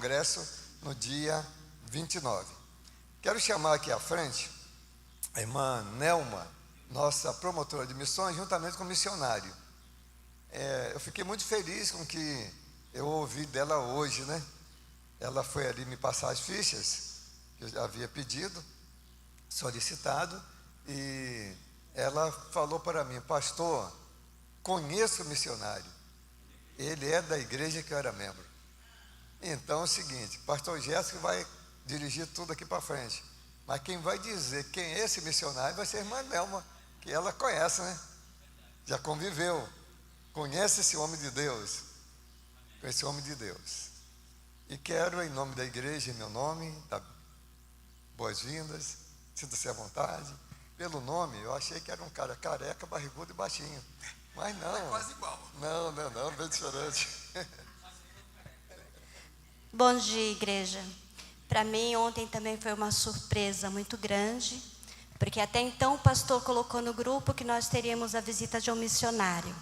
congresso no dia 29. Quero chamar aqui à frente a irmã Nelma, nossa promotora de missões, juntamente com o missionário. Eu fiquei muito feliz com o que eu ouvi dela hoje, né? Ela foi ali me passar as fichas que eu já havia pedido, solicitado, e ela falou para mim: pastor, conheço o missionário, ele é da igreja que eu era membro. Então é o seguinte, pastor Jéssica vai dirigir tudo aqui para frente, mas quem vai dizer quem é esse missionário vai ser a irmã Nelma, que ela conhece, né? Já conviveu, conhece esse homem de Deus, com esse homem de Deus. E quero, em nome da igreja, em meu nome, dar boas-vindas, sinta-se à vontade. Pelo nome, eu achei que era um cara careca, barrigudo e baixinho, mas não. É quase igual. Não, bem diferente. Bom dia, igreja. Para mim, ontem também foi uma surpresa muito grande, porque até então o pastor colocou no grupo que nós teríamos a visita de um missionário.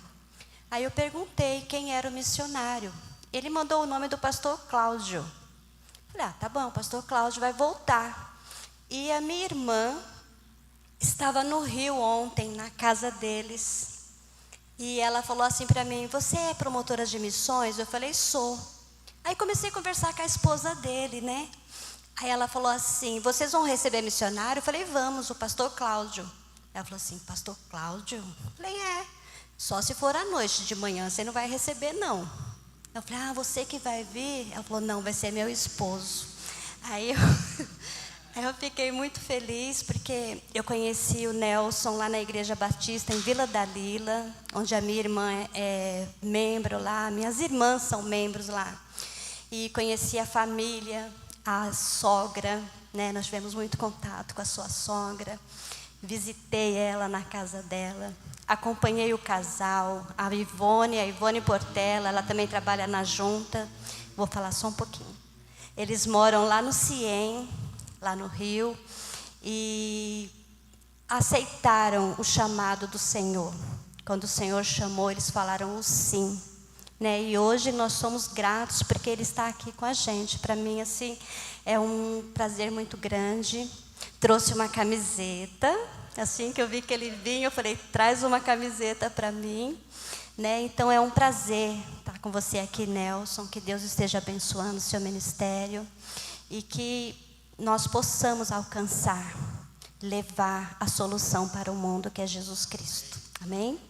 Aí eu perguntei quem era o missionário. Ele mandou o nome do pastor Cláudio. Falei, tá bom, o pastor Cláudio vai voltar. E a minha irmã estava no Rio ontem, na casa deles. E ela falou assim para mim: você é promotora de missões? Eu falei, sou. Aí comecei a conversar com a esposa dele, né? Aí ela falou assim: vocês vão receber missionário? Eu falei, vamos, o pastor Cláudio. Ela falou assim: pastor Cláudio? Eu falei, só se for à noite, de manhã você não vai receber, não. Eu falei, você que vai vir? Ela falou, não, vai ser meu esposo. Aí eu fiquei muito feliz, porque eu conheci o Nelson lá na Igreja Batista, em Vila Dalila, onde a minha irmã é membro lá, minhas irmãs são membros lá. E conheci a família, a sogra, né? Nós tivemos muito contato com a sua sogra. Visitei ela na casa dela. Acompanhei o casal, a Ivone Portela, ela também trabalha na junta. Vou falar só um pouquinho. Eles moram lá no CIEM, lá no Rio, e aceitaram o chamado do Senhor. Quando o Senhor chamou, eles falaram o sim. Né? E hoje nós somos gratos porque ele está aqui com a gente. Para mim, assim, é um prazer muito grande. Trouxe uma camiseta. Assim que eu vi que ele vinha, eu falei, traz uma camiseta para mim. Né? Então, é um prazer estar com você aqui, Nelson. Que Deus esteja abençoando o seu ministério. E que nós possamos alcançar, levar a solução para o mundo, que é Jesus Cristo. Amém?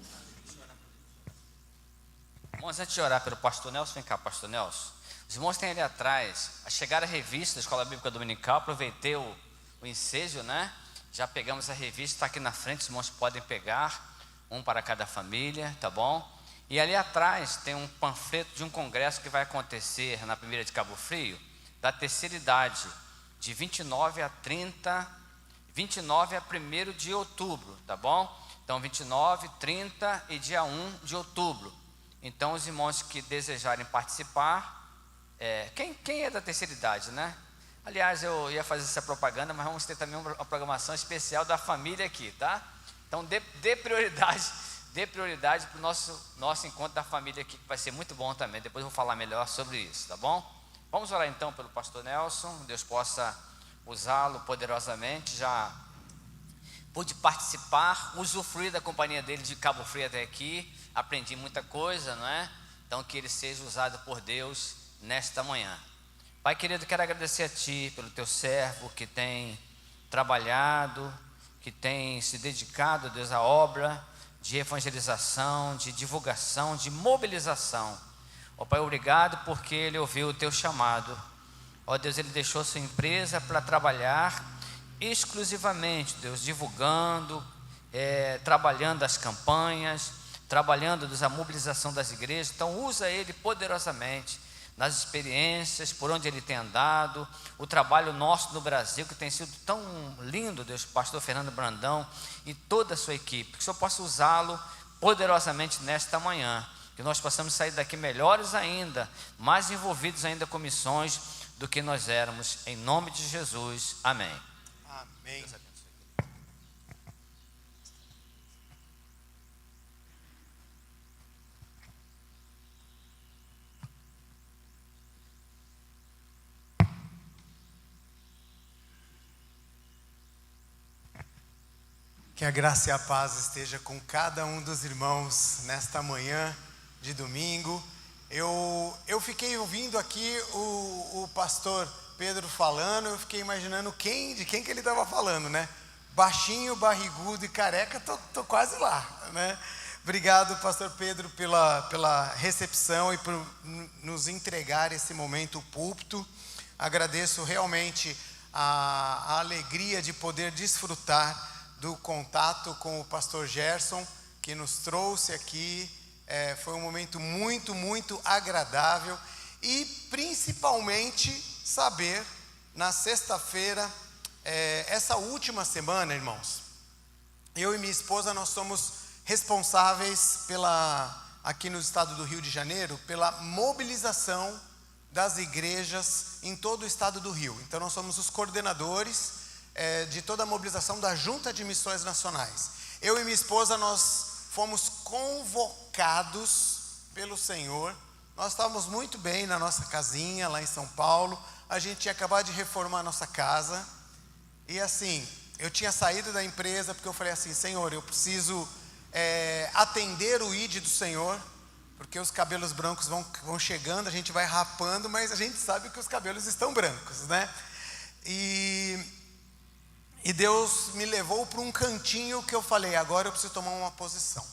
Irmãos, antes de orar pelo pastor Nelson, vem cá, pastor Nelson. Os irmãos têm ali atrás, chegaram a revista da Escola Bíblica Dominical, aproveitei o ensejo, né? Já pegamos a revista, está aqui na frente, os irmãos podem pegar, um para cada família, tá bom? E ali atrás tem um panfleto de um congresso que vai acontecer na primeira de Cabo Frio, da terceira idade, de 29 a 1º de outubro, tá bom? Então 29, 30 e dia 1 de outubro. Então os irmãos que desejarem participar, quem é da terceira idade, né? Aliás, eu ia fazer essa propaganda, mas vamos ter também uma programação especial da família aqui, tá? Então dê prioridade para o nosso encontro da família aqui, que vai ser muito bom também. Depois eu vou falar melhor sobre isso, tá bom? Vamos orar então pelo pastor Nelson. Deus possa usá-lo poderosamente. Já pude participar, usufruir da companhia dele de Cabo Frio até aqui. Aprendi muita coisa, não é? Então que ele seja usado por Deus nesta manhã. Pai querido, quero agradecer a Ti pelo Teu servo que tem trabalhado, que tem se dedicado, Deus, à obra de evangelização, de divulgação, de mobilização. Ó Pai, obrigado porque ele ouviu o Teu chamado. Ó Deus, ele deixou sua empresa para trabalhar exclusivamente, Deus, divulgando, trabalhando as campanhas, trabalhando, Deus, a mobilização das igrejas. Então usa ele poderosamente nas experiências, por onde ele tem andado, o trabalho nosso no Brasil, que tem sido tão lindo, Deus, pastor Fernando Brandão e toda a sua equipe, que o Senhor possa usá-lo poderosamente nesta manhã, que nós possamos sair daqui melhores ainda, mais envolvidos ainda com missões do que nós éramos, em nome de Jesus, amém. Amém. Que a graça e a paz esteja com cada um dos irmãos nesta manhã de domingo. Eu fiquei ouvindo aqui o pastor Pedro falando, eu fiquei imaginando de quem que ele estava falando, né? Baixinho, barrigudo e careca, tô quase lá, né? Obrigado, pastor Pedro, pela recepção e por nos entregar esse momento púlpito. Agradeço realmente a alegria de poder desfrutar do contato com o pastor Gerson, que nos trouxe aqui. Foi um momento muito, muito agradável. E principalmente saber, na sexta-feira, essa última semana, irmãos, eu e minha esposa, nós somos responsáveis aqui no estado do Rio de Janeiro, pela mobilização das igrejas em todo o estado do Rio. Então nós somos os coordenadores de toda a mobilização da Junta de Missões Nacionais. Eu e minha esposa, nós fomos convocados pelo Senhor. Nós estávamos muito bem na nossa casinha lá em São Paulo. A gente tinha acabado de reformar a nossa casa. E assim, eu tinha saído da empresa porque eu falei assim: Senhor, eu preciso atender o ID do Senhor, porque os cabelos brancos vão chegando, a gente vai rapando, mas a gente sabe que os cabelos estão brancos, né? E Deus me levou para um cantinho que eu falei: agora eu preciso tomar uma posição.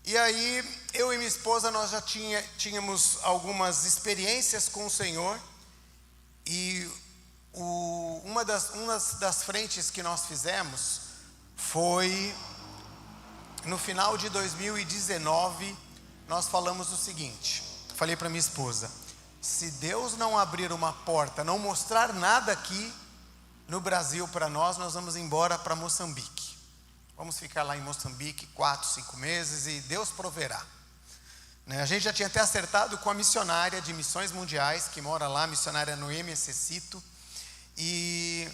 E aí, eu e minha esposa, nós já tínhamos algumas experiências com o Senhor. E uma das frentes que nós fizemos foi, no final de 2019, nós falamos o seguinte. Falei para minha esposa: se Deus não abrir uma porta, não mostrar nada aqui no Brasil para nós vamos embora para Moçambique. Vamos ficar lá em Moçambique 4, 5 meses e Deus proverá. A gente já tinha até acertado com a missionária de Missões Mundiais, que mora lá, a missionária Noemi Cecito. E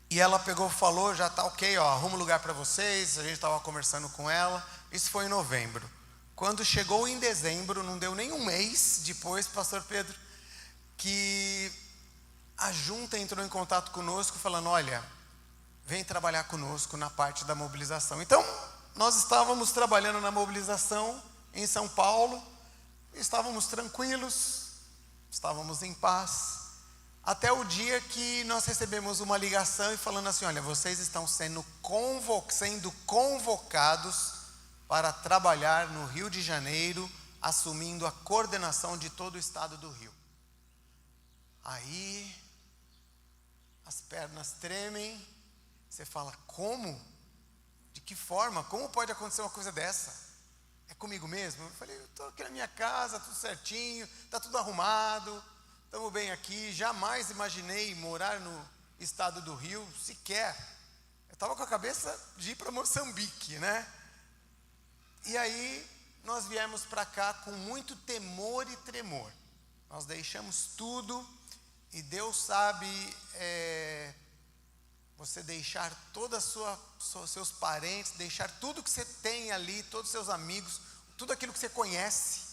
ela pegou e falou: já está ok, arruma um lugar para vocês. A gente estava conversando com ela. Isso foi em novembro. Quando chegou em dezembro, não deu nem um mês depois, pastor Pedro, que a junta entrou em contato conosco falando: olha, vem trabalhar conosco na parte da mobilização. Então, nós estávamos trabalhando na mobilização em São Paulo, estávamos tranquilos, estávamos em paz, até o dia que nós recebemos uma ligação e falando assim: olha, vocês estão sendo convocados para trabalhar no Rio de Janeiro, assumindo a coordenação de todo o estado do Rio. Aí as pernas tremem, você fala: como? De que forma? Como pode acontecer uma coisa dessa? É comigo mesmo? Eu falei: eu estou aqui na minha casa, tudo certinho, está tudo arrumado, estamos bem aqui. Jamais imaginei morar no estado do Rio, sequer. Eu estava com a cabeça de ir para Moçambique, né? E aí nós viemos para cá com muito temor e tremor. Nós deixamos tudo. E Deus sabe, você deixar todos os seus parentes, deixar tudo que você tem ali, todos os seus amigos, tudo aquilo que você conhece,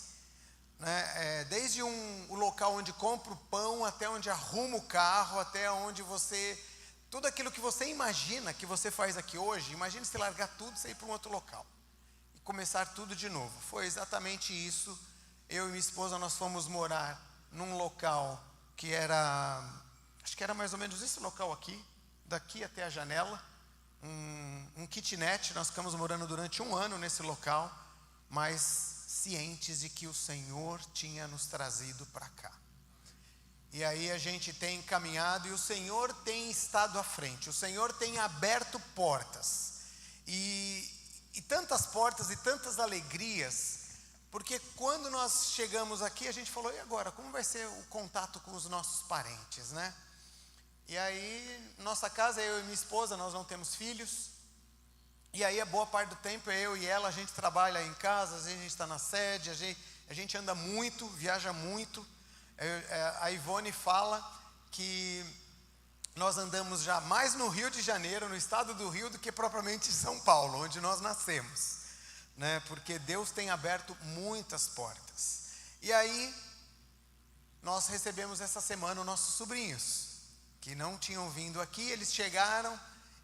né? Desde o local onde compra o pão, até onde arruma o carro, até onde tudo aquilo que você imagina que você faz aqui hoje, imagine você largar tudo e sair para um outro local e começar tudo de novo. Foi exatamente isso. Eu e minha esposa, nós fomos morar num local que acho que era mais ou menos esse local aqui, daqui até a janela, um kitnet. Nós ficamos morando durante 1 ano nesse local, mas cientes de que o Senhor tinha nos trazido para cá. E aí a gente tem caminhado e o Senhor tem estado à frente, o Senhor tem aberto portas, e tantas portas e tantas alegrias. Porque quando nós chegamos aqui, a gente falou: e agora? Como vai ser o contato com os nossos parentes, né? E aí, nossa casa, eu e minha esposa, nós não temos filhos. E aí, a boa parte do tempo, eu e ela, a gente trabalha em casa, às vezes a gente está na sede, a gente anda muito, viaja muito. A Ivone fala que nós andamos já mais no Rio de Janeiro, no estado do Rio, do que propriamente em São Paulo, onde nós nascemos. Né? Porque Deus tem aberto muitas portas. E aí, nós recebemos essa semana os nossos sobrinhos, que não tinham vindo aqui. Eles chegaram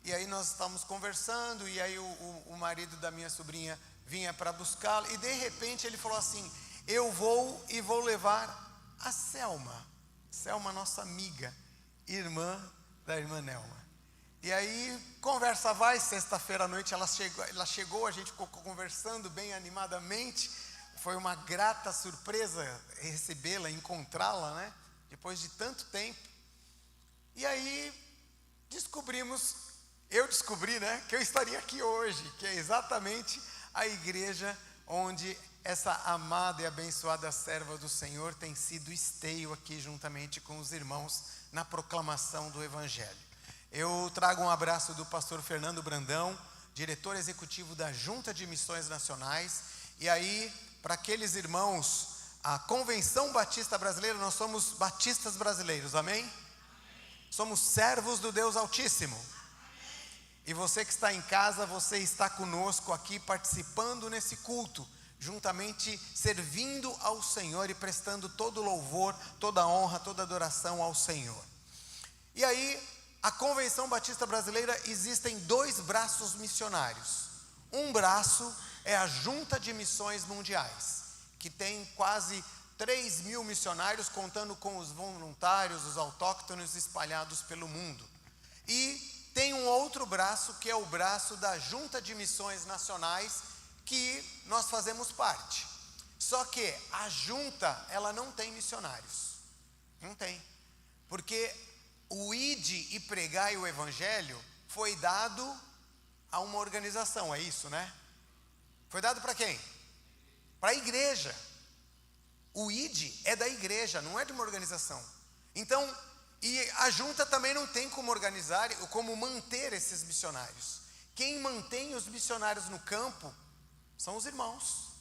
E aí nós estávamos conversando, e aí o marido da minha sobrinha vinha para buscá-la, e de repente ele falou assim: eu vou levar a Selma. Selma, nossa amiga, irmã da irmã Nelma. E aí, conversa vai, sexta-feira à noite ela chegou, a gente ficou conversando bem animadamente. Foi uma grata surpresa recebê-la, encontrá-la, né? Depois de tanto tempo. E aí, eu descobri, né, que eu estaria aqui hoje, que é exatamente a igreja onde essa amada e abençoada serva do Senhor tem sido esteio aqui juntamente com os irmãos na proclamação do Evangelho. Eu trago um abraço do pastor Fernando Brandão, diretor executivo da Junta de Missões Nacionais. E aí, para aqueles irmãos, a Convenção Batista Brasileira, nós somos batistas brasileiros, amém? Somos servos do Deus Altíssimo. E você que está em casa, você está conosco aqui participando nesse culto, juntamente servindo ao Senhor e prestando todo louvor, toda honra, toda adoração ao Senhor. E aí, a Convenção Batista Brasileira, existem 2 braços missionários. Um braço é a Junta de Missões Mundiais, que tem quase 3.000 missionários, contando com os voluntários, os autóctonos espalhados pelo mundo. E tem um outro braço, que é o braço da Junta de Missões Nacionais, que nós fazemos parte. Só que a junta, ela não tem missionários. Não tem. Porque o ide e pregai o Evangelho foi dado a uma organização, é isso, né? Foi dado para quem? Para a igreja. O ide é da igreja, não é de uma organização. Então, e a junta também não tem como organizar, como manter esses missionários. Quem mantém os missionários no campo são os irmãos.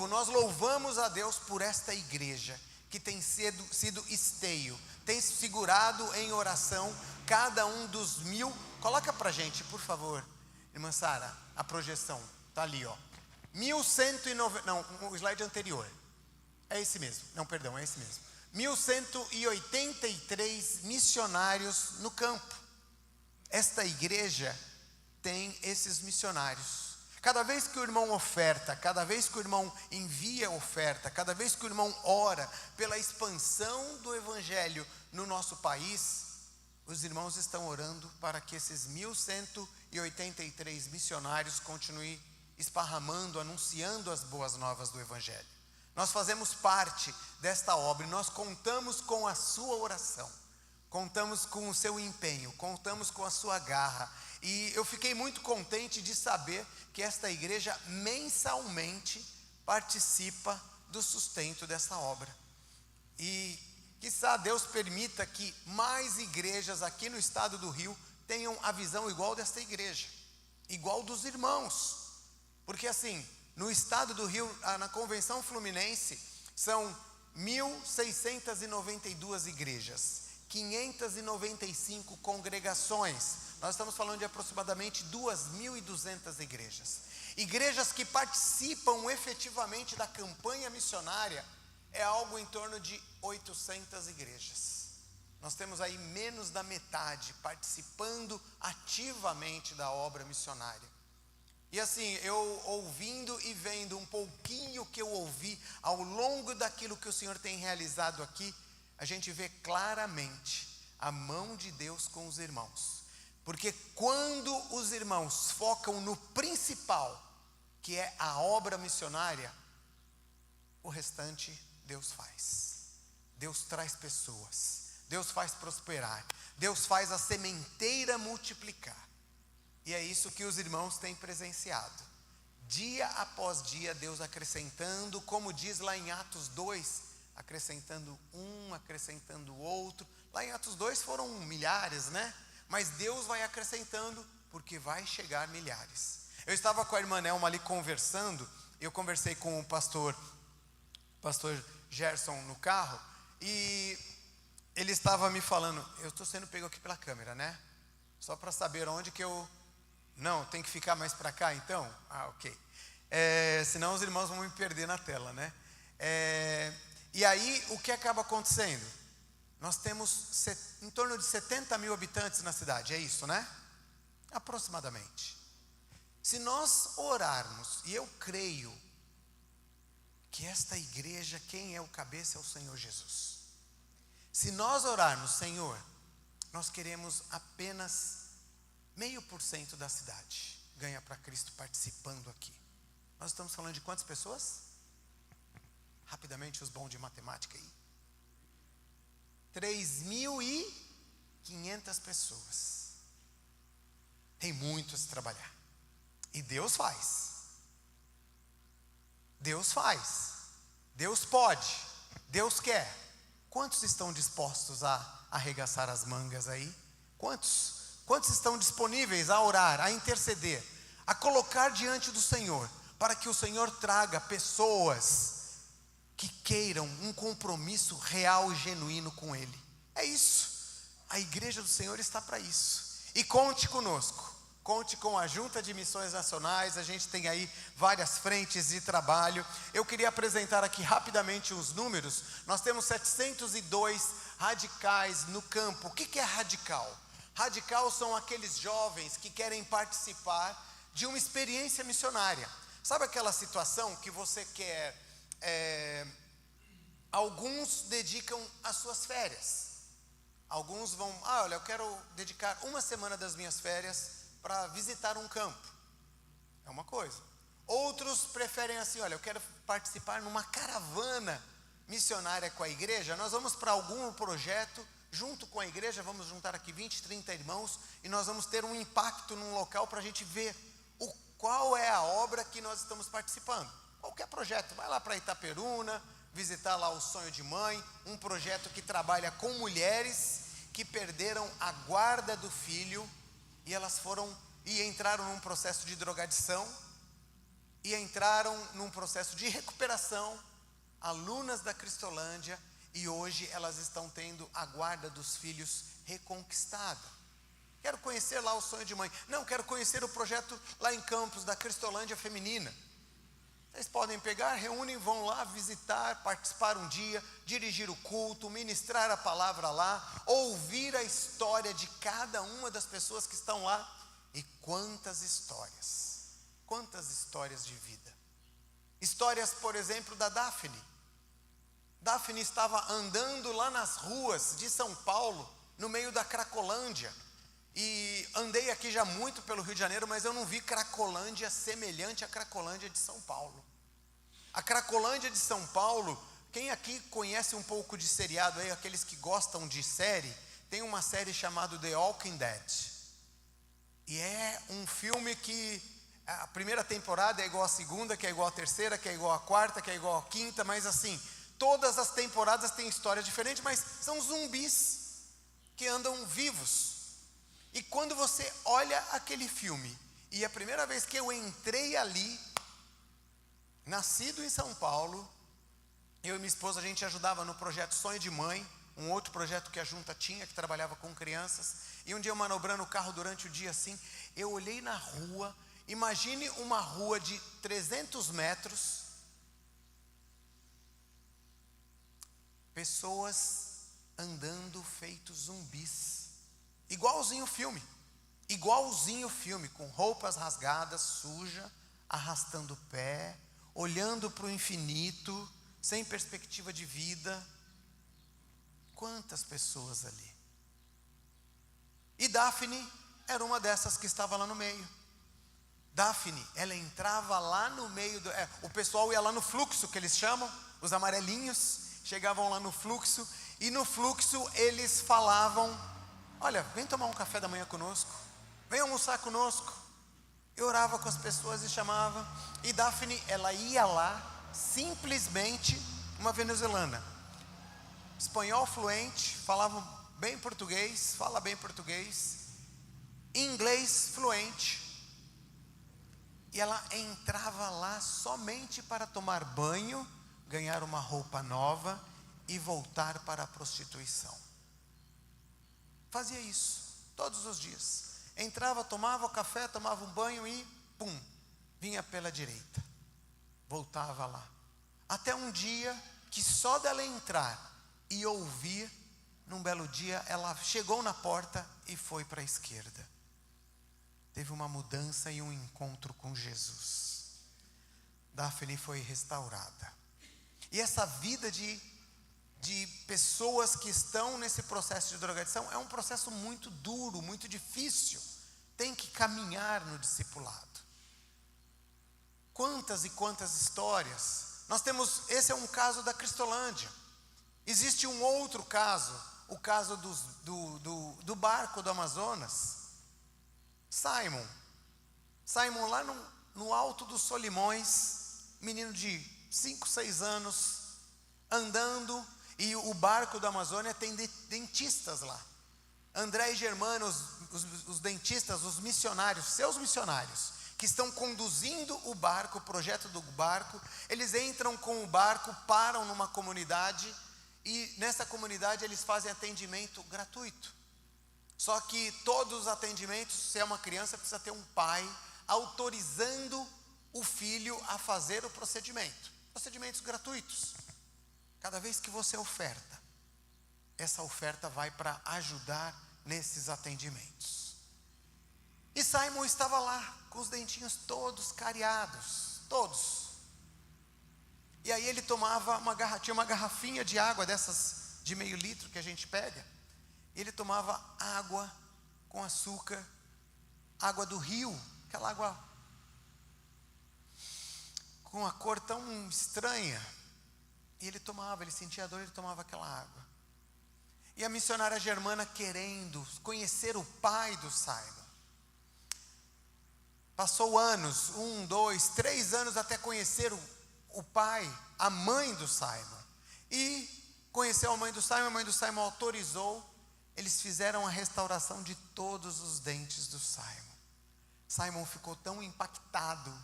Nós louvamos a Deus por esta igreja, que tem sido esteio, tem segurado em oração cada um dos 1.000. Coloca pra gente, por favor, irmã Sara, a projeção, tá ali, ó. 1.190, não, o slide anterior. É esse mesmo, não, perdão, é esse mesmo. 1.183 missionários no campo. Esta igreja tem esses missionários. Cada vez que o irmão oferta, cada vez que o irmão envia oferta, cada vez que o irmão ora pela expansão do Evangelho no nosso país, os irmãos estão orando para que esses 1.183 missionários continuem esparramando, anunciando as boas novas do Evangelho. Nós fazemos parte desta obra e nós contamos com a sua oração, contamos com o seu empenho, contamos com a sua garra. E eu fiquei muito contente de saber que esta igreja mensalmente participa do sustento dessa obra. E quiçá Deus permita que mais igrejas aqui no estado do Rio tenham a visão igual desta igreja, igual dos irmãos. Porque assim, no estado do Rio, na Convenção Fluminense, são 1.692 igrejas, 595 congregações. Nós estamos falando de aproximadamente 2.200 igrejas. Igrejas que participam efetivamente da campanha missionária é algo em torno de 800 igrejas. Nós temos aí menos da metade participando ativamente da obra missionária. E assim, eu ouvindo e vendo um pouquinho que eu ouvi ao longo daquilo que o Senhor tem realizado aqui, a gente vê claramente a mão de Deus com os irmãos. Porque quando os irmãos focam no principal, que é a obra missionária, o restante Deus faz. Deus traz pessoas, Deus faz prosperar, Deus faz a sementeira multiplicar. E é isso que os irmãos têm presenciado. Dia após dia, Deus acrescentando, como diz lá em Atos 2, acrescentando um, acrescentando o outro. Lá em Atos 2 foram milhares, né? Mas Deus vai acrescentando, porque vai chegar milhares. Eu estava com a irmã Nelma ali conversando, eu conversei com o pastor Gerson no carro, e ele estava me falando, eu estou sendo pego aqui pela câmera, né? Só para saber onde que eu... Não, tem que ficar mais para cá então? Ah, ok. Senão os irmãos vão me perder na tela, né? E aí, o que acaba acontecendo? Nós temos em torno de 70 mil habitantes na cidade, é isso, né? aproximadamente. Se nós orarmos, e eu creio que esta igreja, quem é o cabeça é o Senhor Jesus. Se nós orarmos, Senhor, nós queremos apenas 0,5% da cidade ganha para Cristo participando aqui. Nós estamos falando de quantas pessoas? Rapidamente, os bons de matemática aí. 3.500 pessoas. Tem muito a se trabalhar. E Deus faz. Deus faz. Deus pode. Deus quer. Quantos estão dispostos a arregaçar as mangas aí? Quantos? Quantos estão disponíveis a orar, a interceder, a colocar diante do Senhor, para que o Senhor traga pessoas que queiram um compromisso real e genuíno com Ele? É isso. A igreja do Senhor está para isso. E conte conosco. Conte com a Junta de Missões Nacionais. A gente tem aí várias frentes de trabalho. Eu queria apresentar aqui rapidamente os números. Nós temos 702 radicais no campo. O que é radical? Radical são aqueles jovens que querem participar de uma experiência missionária. Sabe aquela situação que você quer... alguns dedicam as suas férias. Alguns vão... olha, eu quero dedicar uma semana das minhas férias para visitar um campo. É uma coisa. Outros preferem assim, olha, eu quero participar numa caravana missionária com a igreja. Nós vamos para algum projeto, junto com a igreja, vamos juntar aqui 20, 30 irmãos, e nós vamos ter um impacto num local para a gente ver qual é a obra que nós estamos participando. Qualquer projeto, vai lá para Itaperuna, visitar lá o Sonho de Mãe, um projeto que trabalha com mulheres que perderam a guarda do filho, e elas entraram num processo de drogadição, e entraram num processo de recuperação, alunas da Cristolândia, e hoje elas estão tendo a guarda dos filhos reconquistada. Quero conhecer lá o Sonho de Mãe. Não, quero conhecer o projeto lá em Campos, da Cristolândia Feminina. Vocês podem pegar, reúnem, vão lá visitar, participar um dia, dirigir o culto, ministrar a palavra lá, ouvir a história de cada uma das pessoas que estão lá. E quantas histórias de vida. Histórias, por exemplo, da Daphne. Daphne estava andando lá nas ruas de São Paulo, no meio da Cracolândia. E andei aqui já muito pelo Rio de Janeiro, mas eu não vi Cracolândia semelhante à Cracolândia de São Paulo. A Cracolândia de São Paulo, quem aqui conhece um pouco de seriado aí, aqueles que gostam de série, tem uma série chamada The Walking Dead. E é um filme que a primeira temporada é igual à segunda, que é igual à terceira, que é igual à quarta, que é igual à quinta, mas assim, todas as temporadas têm histórias diferentes, mas são zumbis que andam vivos. E quando você olha aquele filme, e a primeira vez que eu entrei ali, nascido em São Paulo, eu e minha esposa, a gente ajudava no projeto Sonho de Mãe, um outro projeto que a Junta tinha, que trabalhava com crianças, e um dia eu manobrando o carro durante o dia assim, eu olhei na rua, imagine uma rua de 300 metros, pessoas andando feitos zumbis, igualzinho o filme, com roupas rasgadas, suja, arrastando o pé, olhando para o infinito, sem perspectiva de vida. Quantas pessoas ali. E Daphne era uma dessas que estava lá no meio. Daphne, ela entrava lá no meio, o pessoal ia lá no fluxo, que eles chamam, os amarelinhos, chegavam lá no fluxo, e no fluxo eles falavam, olha, vem tomar um café da manhã conosco, vem almoçar conosco. Eu orava com as pessoas e chamava, e Daphne, ela ia lá, simplesmente, uma venezuelana, espanhol fluente, falava bem português, fala bem português, inglês fluente, e ela entrava lá somente para tomar banho, ganhar uma roupa nova e voltar para a prostituição. Fazia isso todos os dias. Entrava, tomava café, tomava um banho e pum, vinha pela direita. Voltava lá. Até um dia que só dela entrar e ouvir, num belo dia, ela chegou na porta e foi para a esquerda. teve uma mudança e um encontro com Jesus. Daphne foi restaurada. E essa vida de pessoas que estão nesse processo de drogadição é um processo muito duro, muito difícil. Tem que caminhar no discipulado. Quantas e quantas histórias. Nós temos, esse é um caso da Cristolândia. Existe um outro caso, o caso do barco do Amazonas. Simon lá no alto dos Solimões, menino de 5, 6 anos, andando, e o barco da Amazônia tem dentistas lá. André e Germano, os dentistas, os missionários, seus missionários, que estão conduzindo o barco, o projeto do barco, eles entram com o barco, param numa comunidade, e nessa comunidade eles fazem atendimento gratuito. Só que todos os atendimentos, se é uma criança, precisa ter um pai autorizando o filho a fazer o procedimento. Procedimentos gratuitos. Cada vez que você oferta, essa oferta vai para ajudar nesses atendimentos. E Simon estava lá, com os dentinhos todos cariados, todos. E aí ele tomava tinha uma garrafinha de água dessas de meio litro que a gente pega. E ele tomava água com açúcar, água do rio, aquela água com uma cor tão estranha. E ele sentia a dor, ele tomava aquela água. E a missionária Germana querendo conhecer o pai do Simon. Passou anos, 1, 2, 3 anos até conhecer o pai, a mãe do Simon. E conheceu a mãe do Simon autorizou, eles fizeram a restauração de todos os dentes do Simon. Simon ficou tão impactado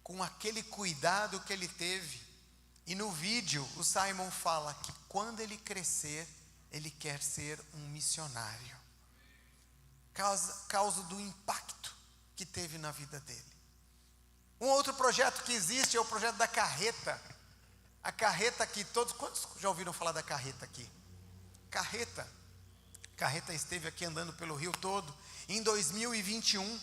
com aquele cuidado que ele teve. E no vídeo o Simon fala que quando ele crescer, ele quer ser um missionário. Causa do impacto que teve na vida dele. Um outro projeto que existe é o projeto da carreta. A carreta que quantos já ouviram falar da carreta aqui? Carreta esteve aqui andando pelo Rio todo. Em 2021,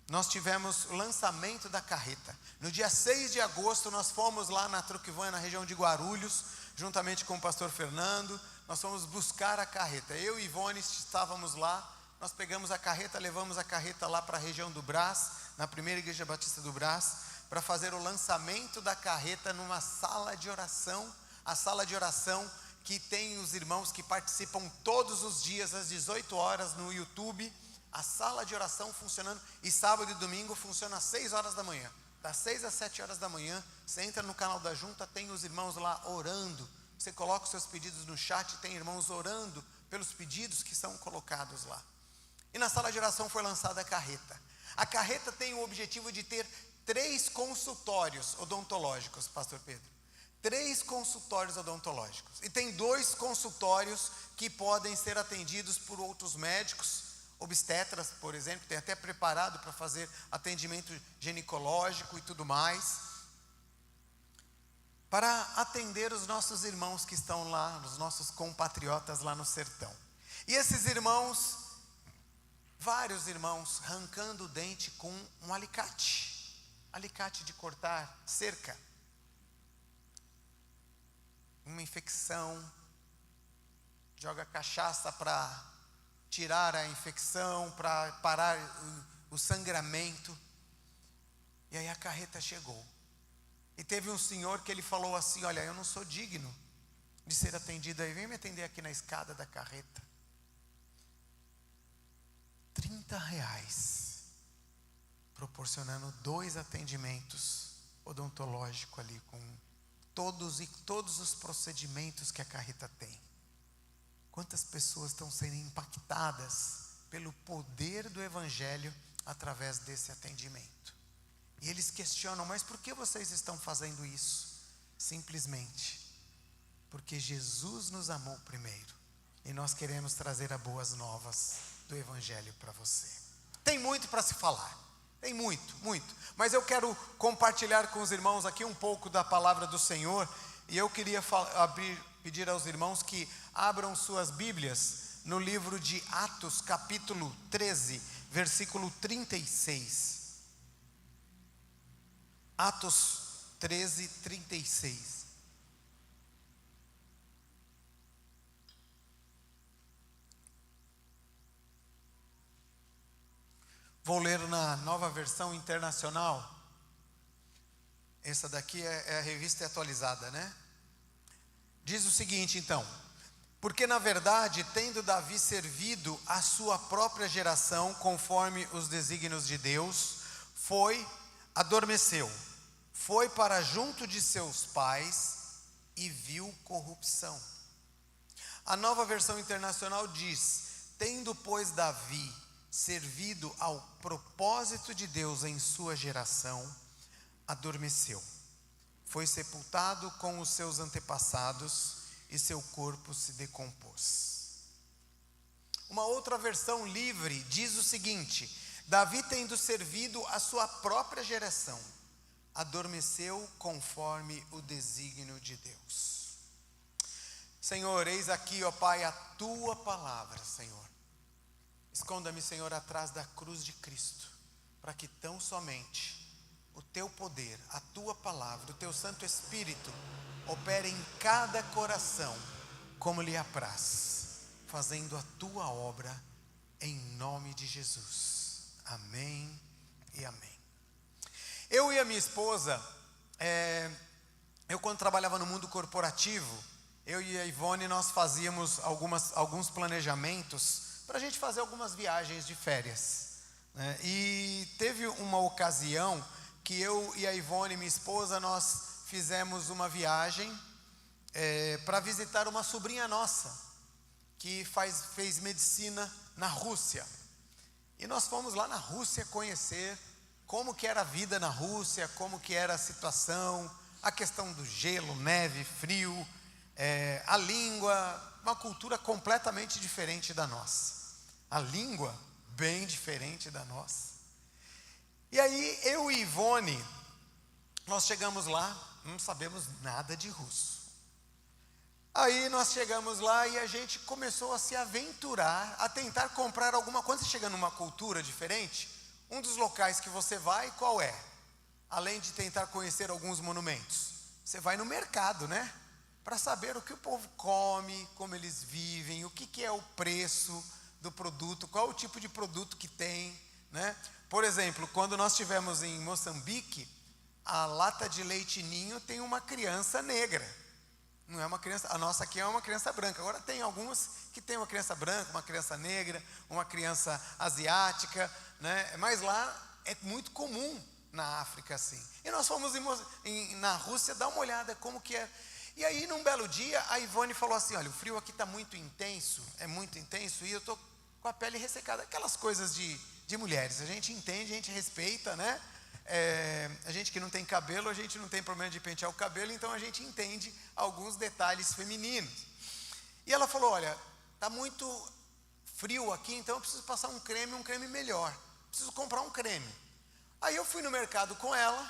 nós tivemos o lançamento da carreta. No dia 6 de agosto, nós fomos lá na Truquivan, na região de Guarulhos, juntamente com o pastor Fernando. Nós fomos buscar a carreta. Eu e Ivone estávamos lá. Nós pegamos a carreta, levamos a carreta lá para a região do Brás, na primeira igreja batista do Brás, para fazer o lançamento da carreta numa sala de oração. A sala de oração que tem os irmãos que participam todos os dias às 18 horas no YouTube. A sala de oração funcionando, e sábado e domingo funciona às 6 horas da manhã. Das 6 às 7 horas da manhã, você entra no canal da Junta, tem os irmãos lá orando. Você coloca os seus pedidos no chat, tem irmãos orando pelos pedidos que são colocados lá. E na sala de oração foi lançada a carreta. A carreta tem o objetivo de ter 3 consultórios odontológicos, pastor Pedro. 3 consultórios odontológicos. E tem 2 consultórios que podem ser atendidos por outros médicos, obstetras, por exemplo, tem até preparado para fazer atendimento ginecológico e tudo mais, para atender os nossos irmãos que estão lá, os nossos compatriotas lá no sertão. E esses irmãos, vários irmãos, arrancando o dente com um alicate de cortar cerca. Uma infecção, joga cachaça para tirar a infecção, para parar o sangramento. E aí a carreta chegou. E teve um senhor que ele falou assim: olha, eu não sou digno de ser atendido aí, vem me atender aqui na escada da carreta. R$30, proporcionando 2 atendimentos odontológicos ali, com todos os procedimentos que a carreta tem. Quantas pessoas estão sendo impactadas pelo poder do Evangelho através desse atendimento? E eles questionam: mas por que vocês estão fazendo isso? Simplesmente porque Jesus nos amou primeiro, e nós queremos trazer as boas novas do Evangelho para você. Tem muito para se falar, tem muito, mas eu quero compartilhar com os irmãos aqui um pouco da palavra do Senhor, e eu queria pedir aos irmãos que abram suas Bíblias no livro de Atos, capítulo 13, versículo 36. Atos 13, 36. Vou ler na Nova Versão Internacional. Essa daqui é a revista atualizada, né? Diz o seguinte, então: porque na verdade, tendo Davi servido a sua própria geração, conforme os desígnios de Deus, adormeceu, foi para junto de seus pais e viu corrupção. A Nova Versão Internacional diz: tendo, pois, Davi servido ao propósito de Deus em sua geração, adormeceu, foi sepultado com os seus antepassados e seu corpo se decompôs. Uma outra versão livre diz o seguinte: Davi, tendo servido a sua própria geração, adormeceu conforme o desígnio de Deus. Senhor, eis aqui, ó Pai, a tua palavra, Senhor. Esconda-me, Senhor, atrás da cruz de Cristo, para que tão somente o teu poder, a tua palavra, o teu Santo Espírito opere em cada coração como lhe apraz, fazendo a tua obra em nome de Jesus. Amém e amém. Eu e a minha esposa, eu quando trabalhava no mundo corporativo, eu e a Ivone, nós fazíamos alguns planejamentos para a gente fazer algumas viagens de férias, né? E teve uma ocasião que eu e a Ivone, minha esposa, nós fizemos uma viagem para visitar uma sobrinha nossa, que fez medicina na Rússia. E nós fomos lá na Rússia conhecer como que era a vida na Rússia, como que era a situação, a questão do gelo, neve, frio, a língua, uma cultura completamente diferente da nossa. A língua bem diferente da nossa. E aí eu e Ivone, nós chegamos lá, não sabemos nada de russo. Aí nós chegamos lá e a gente começou a se aventurar, a tentar comprar alguma coisa. Quando você chega numa cultura diferente, um dos locais que você vai, qual é? Além de tentar conhecer alguns monumentos, você vai no mercado, né? Para saber o que o povo come, como eles vivem, o que é o preço do produto, qual o tipo de produto que tem, né? Por exemplo, quando nós estivemos em Moçambique, a lata de leite ninho tem uma criança negra. Não é uma criança, a nossa aqui é uma criança branca. Agora tem algumas que tem uma criança branca, uma criança negra, uma criança asiática, né? Mas lá é muito comum na África assim. E nós fomos na Rússia dar uma olhada como que é. E aí num belo dia a Ivone falou assim: olha, o frio aqui está muito intenso, e eu estou com a pele ressecada. Aquelas coisas de mulheres, a gente entende, a gente respeita, né? A gente que não tem cabelo, a gente não tem problema de pentear o cabelo, então a gente entende alguns detalhes femininos. E ela falou: olha, está muito frio aqui, então eu preciso passar um creme melhor, preciso comprar um creme. Aí eu fui no mercado com ela,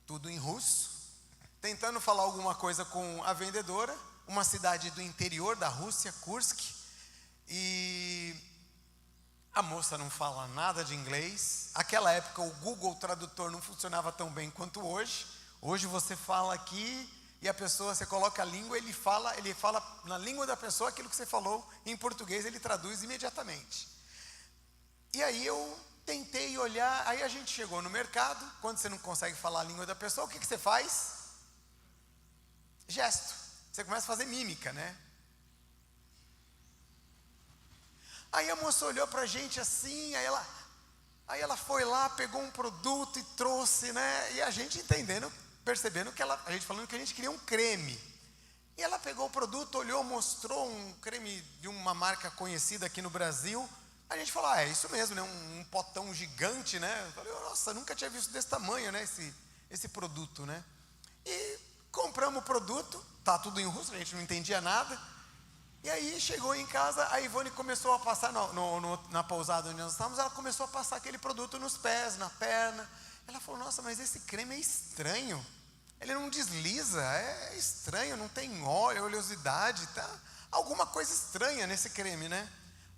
tudo em russo, tentando falar alguma coisa com a vendedora, uma cidade do interior da Rússia, Kursk, e a moça não fala nada de inglês. Naquela época o Google Tradutor não funcionava tão bem quanto hoje. Hoje você fala aqui e a pessoa, você coloca a língua, ele fala na língua da pessoa aquilo que você falou em português, ele traduz imediatamente. E aí eu tentei olhar, aí a gente chegou no mercado. Quando você não consegue falar a língua da pessoa, o que você faz? Gesto. Você começa a fazer mímica, né? Aí a moça olhou pra gente assim, aí ela foi lá, pegou um produto e trouxe, né? E a gente entendendo, percebendo que a gente falando que a gente queria um creme. E ela pegou o produto, olhou, mostrou um creme de uma marca conhecida aqui no Brasil. A gente falou: é isso mesmo, né? Um potão gigante, né? Eu falei: nossa, nunca tinha visto desse tamanho, né? Esse produto, né? E compramos o produto, tá tudo em russo, a gente não entendia nada. E aí chegou em casa, a Ivone começou a passar na pousada onde nós estávamos, ela começou a passar aquele produto nos pés, na perna. Ela falou: nossa, mas esse creme é estranho, ele não desliza, é estranho, não tem óleo, oleosidade, tá? Alguma coisa estranha nesse creme, né?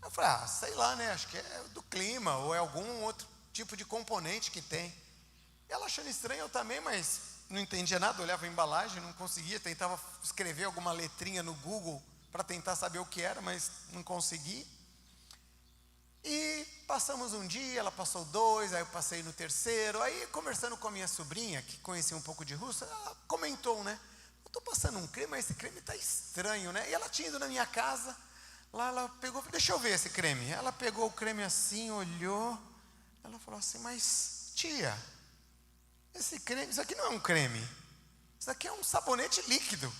Eu falei, sei lá, né? Acho que é do clima ou é algum outro tipo de componente que tem. Ela achando estranho, eu também, mas não entendia nada, olhava a embalagem, não conseguia, tentava escrever alguma letrinha no Google para tentar saber o que era, mas não consegui. E passamos um dia, ela passou 2, aí eu passei no 3º, aí conversando com a minha sobrinha, que conhecia um pouco de russo, ela comentou, né? Eu estou passando um creme, mas esse creme está estranho, né? E ela tinha ido na minha casa, lá ela pegou, deixa eu ver esse creme. Ela pegou o creme assim, olhou, ela falou assim, mas tia, esse creme, isso aqui não é um creme, isso aqui é um sabonete líquido.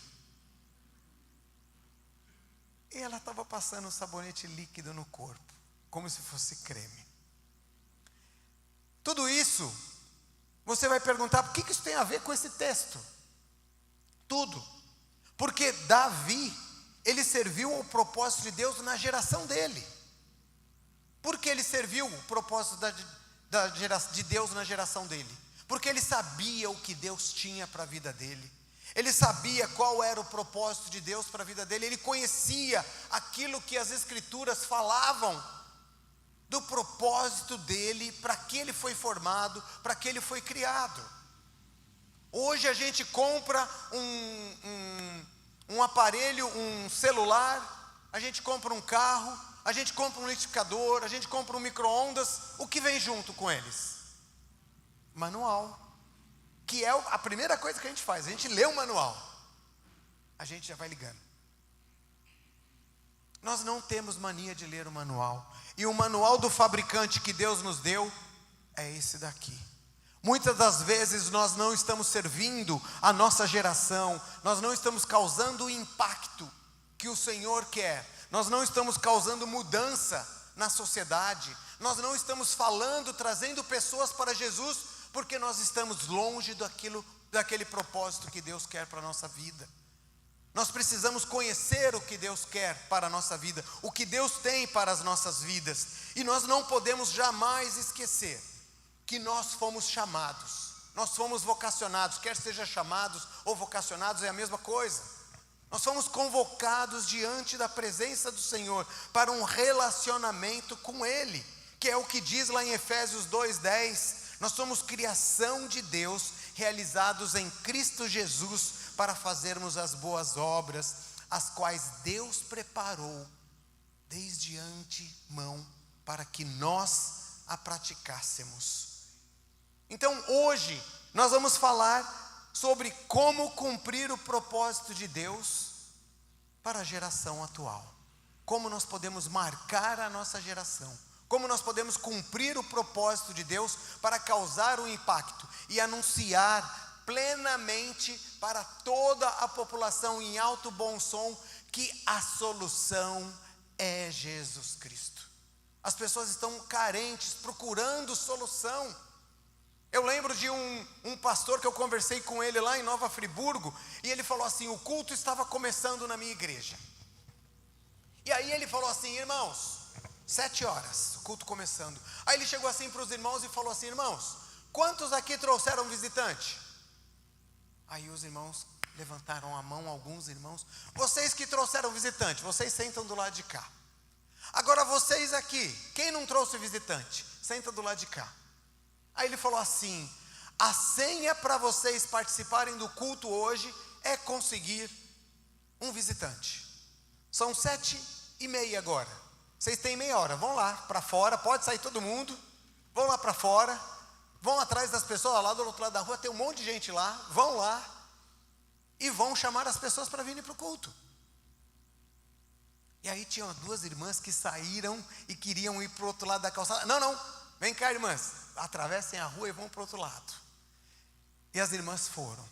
E ela estava passando o sabonete líquido no corpo, como se fosse creme. Tudo isso, você vai perguntar, por que isso tem a ver com esse texto? Tudo. Porque Davi, ele serviu ao propósito de Deus na geração dele. Por que ele serviu o propósito de Deus na geração dele? Porque ele sabia o que Deus tinha para a vida dele. Ele sabia qual era o propósito de Deus para a vida dele. Ele conhecia aquilo que as Escrituras falavam do propósito dele, para que ele foi formado, para que ele foi criado. Hoje a gente compra um aparelho, um celular, a gente compra um carro, a gente compra um liquidificador, a gente compra um micro-ondas. O que vem junto com eles? Manual. Que é a primeira coisa que a gente faz, a gente lê o manual, a gente já vai ligando. Nós não temos mania de ler o manual, e o manual do fabricante que Deus nos deu é esse daqui. Muitas das vezes nós não estamos servindo a nossa geração, nós não estamos causando o impacto que o Senhor quer, nós não estamos causando mudança na sociedade, nós não estamos falando, trazendo pessoas para Jesus, porque nós estamos longe daquele propósito que Deus quer para a nossa vida. Nós precisamos conhecer o que Deus quer para a nossa vida, o que Deus tem para as nossas vidas. E nós não podemos jamais esquecer que nós fomos chamados, nós fomos vocacionados, quer seja chamados ou vocacionados, é a mesma coisa. Nós fomos convocados diante da presença do Senhor para um relacionamento com Ele, que é o que diz lá em Efésios 2:10. Nós somos criação de Deus, realizados em Cristo Jesus, para fazermos as boas obras, as quais Deus preparou desde antemão, para que nós a praticássemos. Então hoje, nós vamos falar sobre como cumprir o propósito de Deus para a geração atual. Como nós podemos marcar a nossa geração. Como nós podemos cumprir o propósito de Deus para causar um impacto e anunciar plenamente para toda a população em alto bom som que a solução é Jesus Cristo. As pessoas estão carentes, procurando solução. Eu lembro de um pastor que eu conversei com ele lá em Nova Friburgo, e ele falou assim, o culto estava começando na minha igreja. E aí ele falou assim, irmãos, 7 horas, o culto começando. Aí ele chegou assim para os irmãos e falou assim, irmãos, quantos aqui trouxeram visitante? Aí os irmãos levantaram a mão, alguns irmãos. Vocês que trouxeram visitante, vocês sentam do lado de cá. Agora vocês aqui, quem não trouxe visitante, senta do lado de cá. Aí ele falou assim, a senha para vocês participarem do culto hoje é conseguir um visitante. São 7:30 agora. Vocês têm meia hora, vão lá para fora, pode sair todo mundo, vão lá para fora, vão atrás das pessoas, lá do outro lado da rua tem um monte de gente lá, vão lá e vão chamar as pessoas para virem para o culto. E aí tinham 2 irmãs que saíram e queriam ir para o outro lado da calçada. Não, vem cá irmãs, atravessem a rua e vão para o outro lado. E as irmãs foram.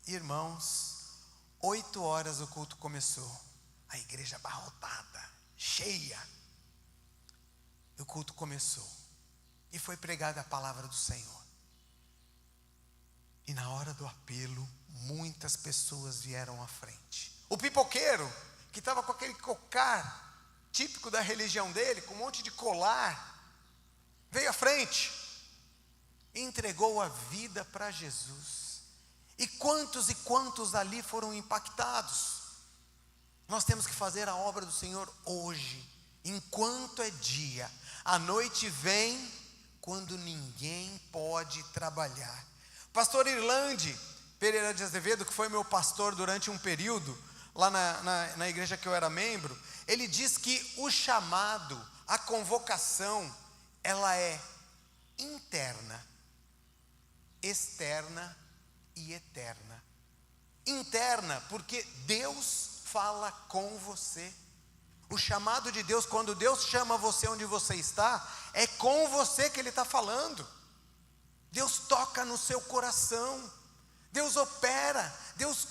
Irmãos, 8 horas o culto começou, a igreja abarrotada, cheia. O culto começou e foi pregada a palavra do Senhor. E na hora do apelo, muitas pessoas vieram à frente. O pipoqueiro, que estava com aquele cocar típico da religião dele, com um monte de colar, veio à frente e entregou a vida para Jesus. E quantos ali foram impactados? Nós temos que fazer a obra do Senhor hoje, enquanto é dia. A noite vem quando ninguém pode trabalhar. Pastor Irlande Pereira de Azevedo, que foi meu pastor durante um período, lá na igreja que eu era membro, ele diz que o chamado, a convocação, ela é interna, externa e eterna. Interna, porque Deus fala com você. O chamado de Deus, quando Deus chama você onde você está, é com você que Ele está falando. Deus toca no seu coração, Deus opera, Deus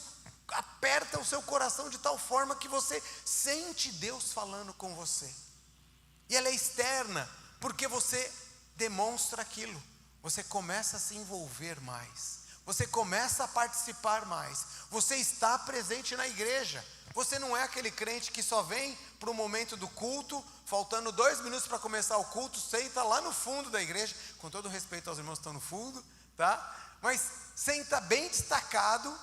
aperta o seu coração de tal forma que você sente Deus falando com você. E ela é externa, porque você demonstra aquilo, você começa a se envolver mais, você começa a participar mais, você está presente na igreja. Você não é aquele crente que só vem para o momento do culto, faltando 2 minutos para começar o culto, senta lá no fundo da igreja, com todo respeito aos irmãos que estão no fundo, tá? Mas senta bem destacado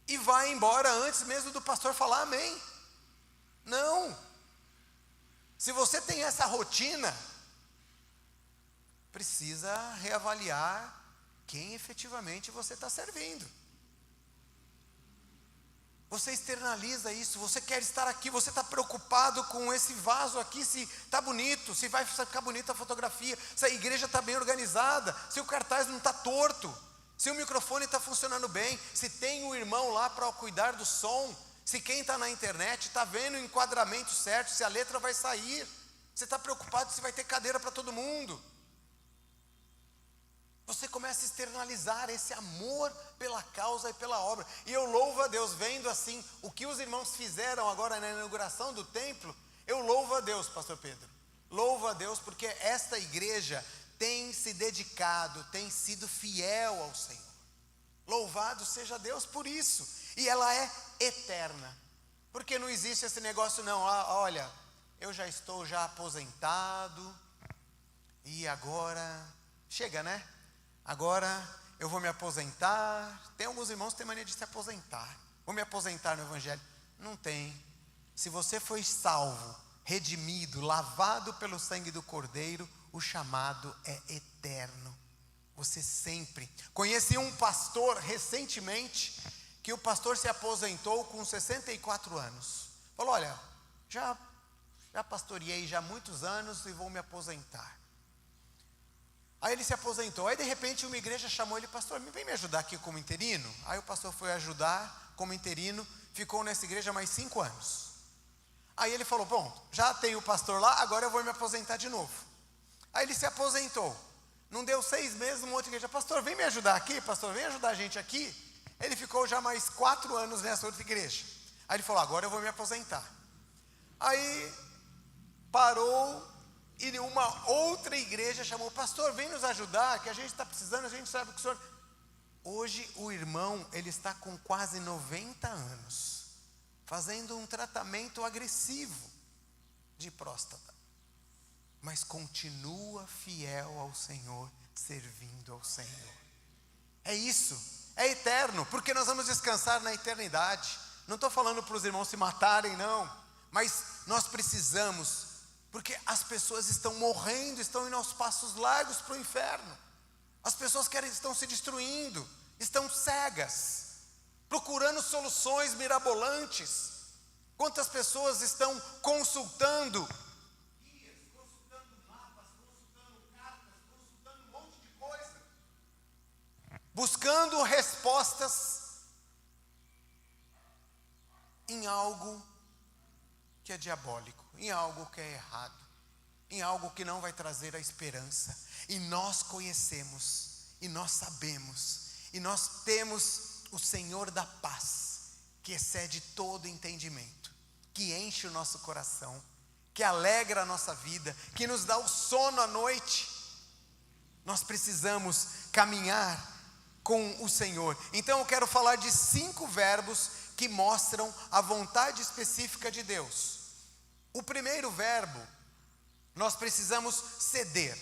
e vai embora antes mesmo do pastor falar amém. Não. Se você tem essa rotina, precisa reavaliar quem efetivamente você está servindo. Você externaliza isso, você quer estar aqui, você está preocupado com esse vaso aqui, se está bonito, se vai ficar bonita a fotografia, se a igreja está bem organizada, se o cartaz não está torto, se o microfone está funcionando bem, se tem um irmão lá para cuidar do som, se quem está na internet está vendo o enquadramento certo, se a letra vai sair. Você está preocupado se vai ter cadeira para todo mundo. Você começa a externalizar esse amor pela causa e pela obra. E eu louvo a Deus, vendo assim o que os irmãos fizeram agora na inauguração do templo. Eu louvo a Deus, pastor Pedro. Louvo a Deus porque esta igreja tem se dedicado, tem sido fiel ao Senhor. Louvado seja Deus por isso. E ela é eterna. Porque não existe esse negócio não, olha, eu já estou aposentado e agora chega, né? Agora eu vou me aposentar. Tem alguns irmãos que têm mania de se aposentar. Vou me aposentar no evangelho. Não tem. Se você foi salvo, redimido, lavado pelo sangue do Cordeiro, o chamado é eterno. Você sempre. Conheci um pastor recentemente, que o pastor se aposentou com 64 anos. Falou, olha, já pastoreei já há muitos anos e vou me aposentar. Aí ele se aposentou, aí de repente uma igreja chamou ele, pastor, vem me ajudar aqui como interino. Aí o pastor foi ajudar como interino, ficou nessa igreja mais 5 anos. Aí ele falou, bom, já tenho o pastor lá, agora eu vou me aposentar de novo. Aí ele se aposentou, não deu 6 meses, uma outra igreja, pastor, vem me ajudar aqui, pastor, vem ajudar a gente aqui. Ele ficou já mais 4 anos nessa outra igreja. Aí ele falou, agora eu vou me aposentar. Aí parou. E uma outra igreja chamou, pastor, vem nos ajudar, que a gente está precisando, a gente sabe que o senhor... Hoje o irmão, ele está com quase 90 anos, fazendo um tratamento agressivo de próstata, mas continua fiel ao Senhor, servindo ao Senhor. É isso, é eterno, porque nós vamos descansar na eternidade. Não estou falando para os irmãos se matarem, não, mas nós precisamos... Porque as pessoas estão morrendo, estão indo aos passos largos para o inferno. As pessoas estão se destruindo, estão cegas, procurando soluções mirabolantes. Quantas pessoas estão consultando guias, consultando mapas, consultando cartas, consultando um monte de coisa, buscando respostas em algo que é diabólico, em algo que é errado, em algo que não vai trazer a esperança. E nós conhecemos, e nós sabemos, e nós temos o Senhor da paz, que excede todo entendimento, que enche o nosso coração, que alegra a nossa vida, que nos dá o sono à noite. Nós precisamos caminhar com o Senhor. Então eu quero falar de 5 verbos que mostram a vontade específica de Deus. O primeiro verbo, nós precisamos ceder,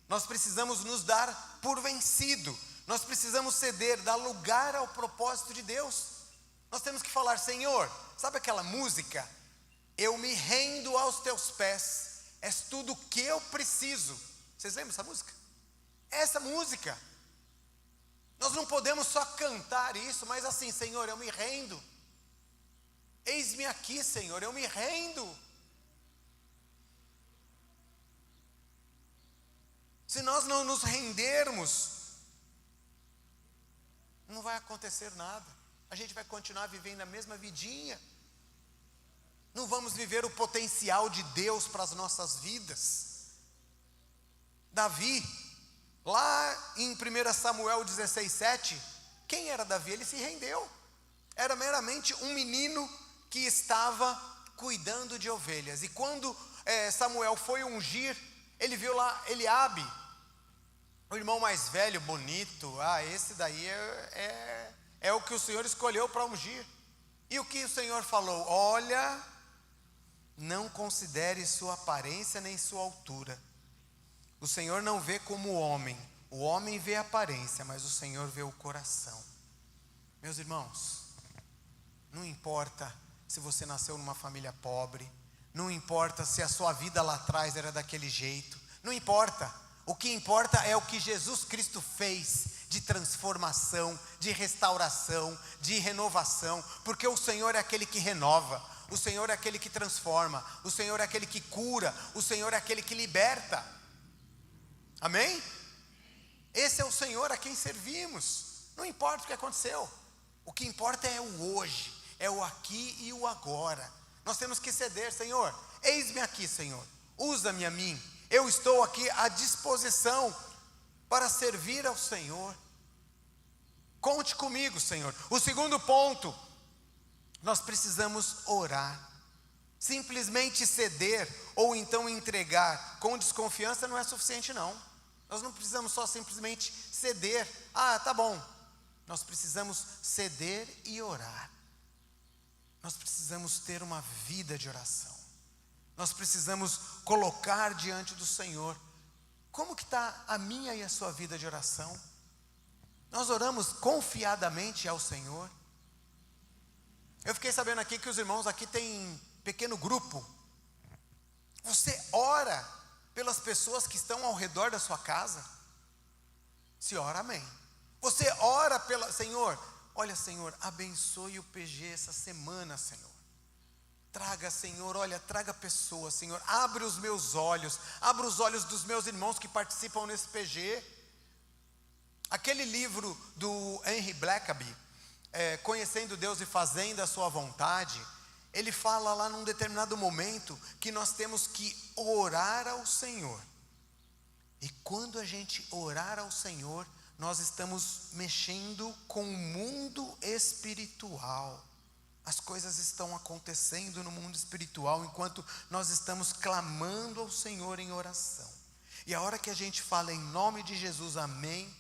nós precisamos nos dar por vencido, nós precisamos ceder, dar lugar ao propósito de Deus. Nós temos que falar, Senhor, sabe aquela música? Eu me rendo ao aos teus pés, és tudo o que eu preciso. Vocês lembram dessa música? Essa música. Nós não podemos só cantar isso, mas assim, Senhor, eu me rendo. Eis-me aqui, Senhor, eu me rendo. Se nós não nos rendermos, não vai acontecer nada. A gente vai continuar vivendo a mesma vidinha. Não vamos viver o potencial de Deus para as nossas vidas. Davi, lá em 1 Samuel 16:7, quem era Davi? Ele se rendeu. Era meramente um menino que estava cuidando de ovelhas. E quando Samuel foi ungir, ele viu lá Eliabe, o irmão mais velho, bonito. Esse daí é o que o Senhor escolheu para ungir. E o que o Senhor falou? Olha, não considere sua aparência nem sua altura. O Senhor não vê como o homem vê a aparência, mas o Senhor vê o coração. Meus irmãos, não importa se você nasceu numa família pobre, não importa se a sua vida lá atrás era daquele jeito, não importa. O que importa é o que Jesus Cristo fez de transformação, de restauração, de renovação, porque o Senhor é aquele que renova, o Senhor é aquele que transforma, o Senhor é aquele que cura, o Senhor é aquele que liberta. Amém? Esse é o Senhor a quem servimos. Não importa o que aconteceu, o que importa é o hoje, é o aqui e o agora. Nós temos que ceder. Senhor, eis-me aqui, Senhor, usa-me a mim. Eu estou aqui à disposição para servir ao Senhor. Conte comigo, Senhor. O segundo ponto, nós precisamos orar. Simplesmente ceder ou então entregar com desconfiança não é suficiente, não. Nós não precisamos só simplesmente ceder. Tá bom. Nós precisamos ceder e orar. Nós precisamos ter uma vida de oração. Nós precisamos colocar diante do Senhor. Como que está a minha e a sua vida de oração? Nós oramos confiadamente ao Senhor. Eu fiquei sabendo aqui que os irmãos aqui têm pequeno grupo. Você ora pelas pessoas que estão ao redor da sua casa? Se ora, amém. Você ora pela... Senhor, olha, Senhor, abençoe o PG essa semana, Senhor. Traga, Senhor, olha, traga pessoas, Senhor. Abre os meus olhos, abra os olhos dos meus irmãos que participam nesse PG. Aquele livro do Henry Blackaby, Conhecendo Deus e Fazendo a Sua Vontade, ele fala lá num determinado momento que nós temos que orar ao Senhor. E quando a gente orar ao Senhor, nós estamos mexendo com o mundo espiritual. As coisas estão acontecendo no mundo espiritual enquanto nós estamos clamando ao Senhor em oração. E a hora que a gente fala em nome de Jesus, amém,